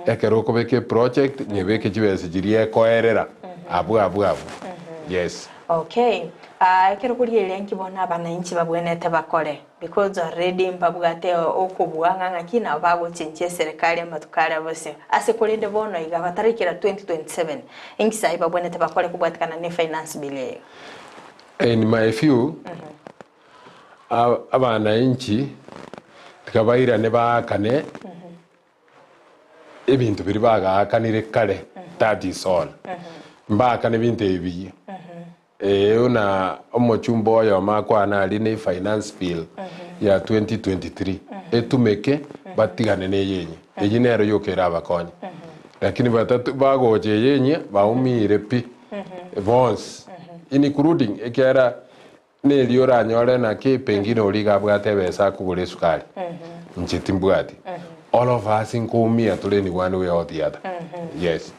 ekero okobeke project nyebeke chibese chirie koerera abu yes. Okay. Ekero kuriere nkibona abananchi babwenete bakore because already mbabwate okubwanga kina bagochenche serikali amatukare bose ase kurinde bono iga batarikira 2027 ingisa babwenete bakore kubwatikana ni finance bill. In my view abananchi tikabaira ne bakane ebintu biri bagakanire kare that is all mbakane bintu ebiye una omochumbo oyo makwana ali ne finance bill ya 2023 etumeke batigane ne yenye ejinero yokera abakonye lakini batatu bagoje yenye baumire pi bonds including ekera ne liora nyore na ke pengine oliga bwate besa kugure sukari nchitimbwati all of us inkumia tuleni one way or the other. Yes.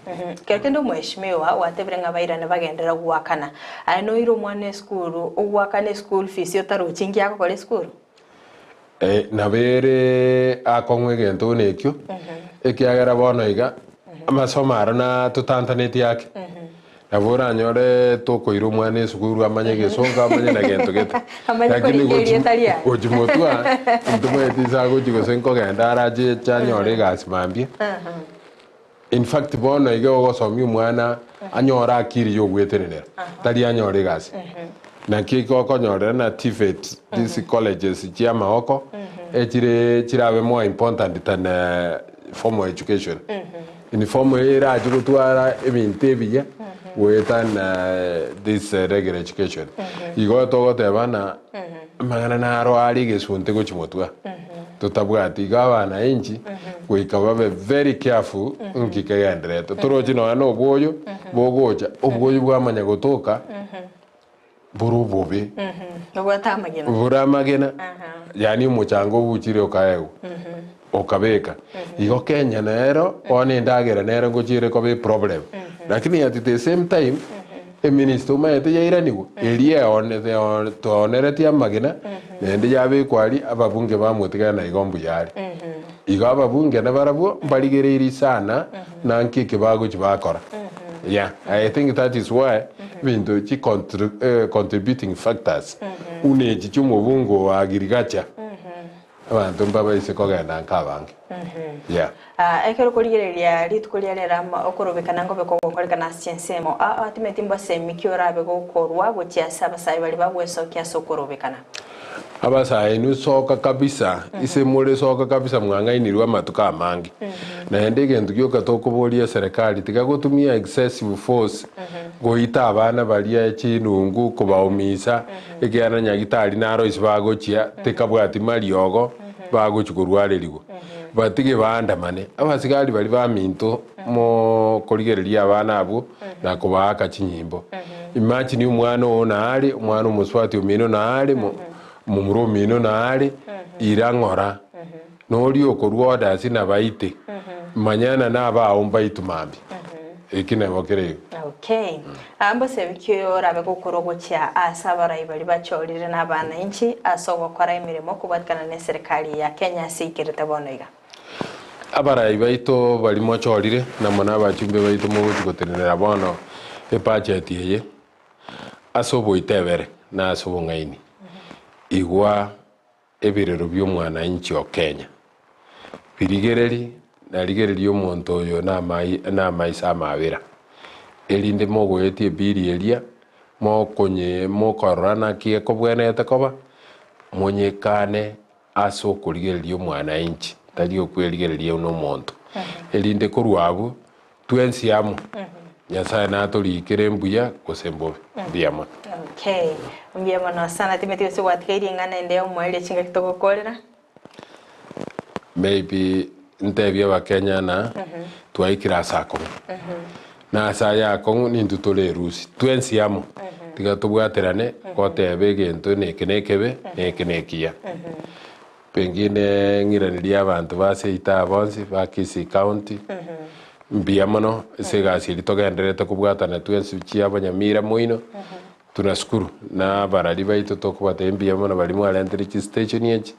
Kendo mheshimiwa watebrenga baira ne bagendera gwakana ano iro mwane school ogwakane school fees yotaro chingi yako kole school nabere akongwe gento nekyo ekiagera bono iga amasomo arana tutantaneti yake nabora nyore tokoiro mwane school amanye gesonga amanye na gento gete lakini ojimotwa ntumo etiza gojigo senko genda araje chanyore gasimambie in fact bono iga ogosomi mwana anyora akiri yogweterera tari anyore gasi na kiko konyore na TVET these colleges chiama oko echire chirabe more important than formal education in formal era jugutwara ebinte biya wetan this regular education igo togotebana magana naro ari gesunte gochimotwa tutabwati gabana inchi goikababe very careful nkikegendreto turochi no ano boyo bogocha obwoyo bwamanya gotoka burubobe ogwatamagena buramagena yani muchango buchire okaego okabeka igo Kenya nero one ndagera nero ngochire kobe problem lakini at the same time e minister maete yairanigo elie one to onereti amagena nende yabe kwali ababunge bamwetigana igombu yari igo ababunge nabarabo mbaligereri sana nankike bago chibakora. Yeah, I think that is why bintu chi contributing factors uneji chumubungo wa agriculture abantu mbaba isekogenda nkabange. Yeah. Ekero kurigereria ritkuliarera okorobekana ngo bekogokoreka science mo ultimate mbase mikiora begokorwa gochiasa basai bali bagwesokia sokorobekana abasai nu soka kabisa ise mure soka kabisa mwangainirwa matuka mangi na ndege ndugyoka tokoboria serikali tigagutumia excessive force goita abana balia chinungu kubaumisa ekiana nyagitari naro isibagochia tikabwati mariogo bagochukurwaririgo batige bandamane abasigari bali baminto mo korigereria abana abo na kubaka chinyimbo imagine umwana ona ali umwana umuswati umino na ali mumuro mino na ali irangora nori okorwoda sina baite manyana na baomba itumambi ekine bokere. Okay. Ambo sebikyo rabe gukorogo cha asabara ibali bachorire n'abana inchi asogo kora imirimo kubatkana ne serikali ya Kenya sikirete bonoiga abarayi baito balimo chorire na mona bachumbe baito mu gutenerera bono budget yeye asobo itebere na asobo ngaini igwa ebirero by'omwana inchi o Kenya birigereri na rigereri omonto oyo na maisa mabira elinde mogwetie biri elia mokonye mokorana kie kobwenete koba monyekane aso kurigereria omwana inchi tari okwerigereria uno monto elinde korwabu twensiamu nyasaye natorikire mbuya gosembo biama. Okay, mbiama no sana timetio se watkeiri ngana ndeo mwele chinga kitogokorera maybe ntebia wa Kenya na twaikira sako na saya kongu nindu tole rusi twensiamu tiga tubwaterane kotebe gento nekenekebe nekenekia pengine ngiraniria abantu baseita abonsi bakisi county mbiamano segasi litogenderete kubwatana twensi chiabanyamira moino tunashukuru na barali baito tokubate mbiamano bali mu electric station yechi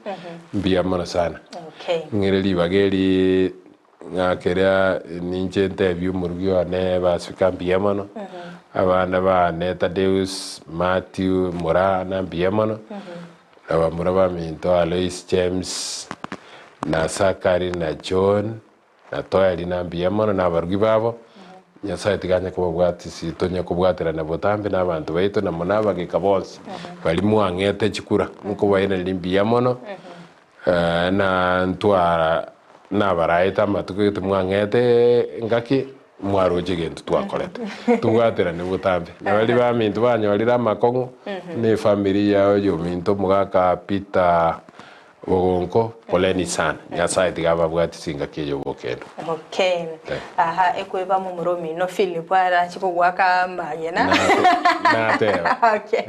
mbiamano sana. Okay. Ngireli bageri ngakera ninche interview murugio ne basika mbiamano abana ba Netadeus Matthew Mura na mbiamano aba muraba minto Alois James na Sakari na John na Toya na mbiamano na barugi babo Nyasaye tiganya kubwati sitonya kubwatira na botambe n'abantu baito na munaba gekabonse bali muangete chikura nko bayina limbiamano na ntwara na baraita matuko tumwangete ngaki mwaroje gentu twakorete tubwatira ne butambe nabali ba mintu banyorira makongo ne familia yo minto mugaka Peter Ogonko poleni sana Nyasaye tigaba bwati singa kiyo bokendo okay aha ekweba mu muromi no Philip ara chikogwaka magena na tera okay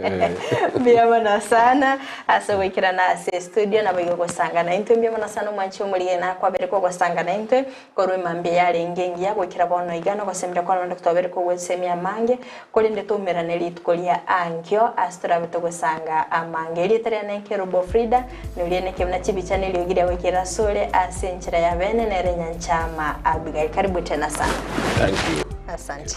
biyamana sana asa wekira na studio na bayo gosangana into biyamana sana mwanchi umuriye na kwa bere ko gosangana into korwe mambe yale ngengi yako kira bono igano gosembera kwa ndo tobere ko wesemia mange kolinde tumera nelit kolia angyo astra beto gosanga amange litera nenkero bo Frida nuliene kemna chibicha niliogira wekira sole asenchira ya bene nere nyanchama Abigail karibu tena sana. Thank you. Asante.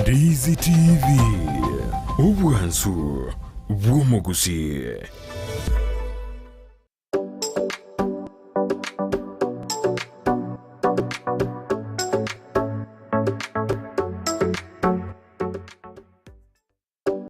Ndizi TV, ubwansu bw'omugusi.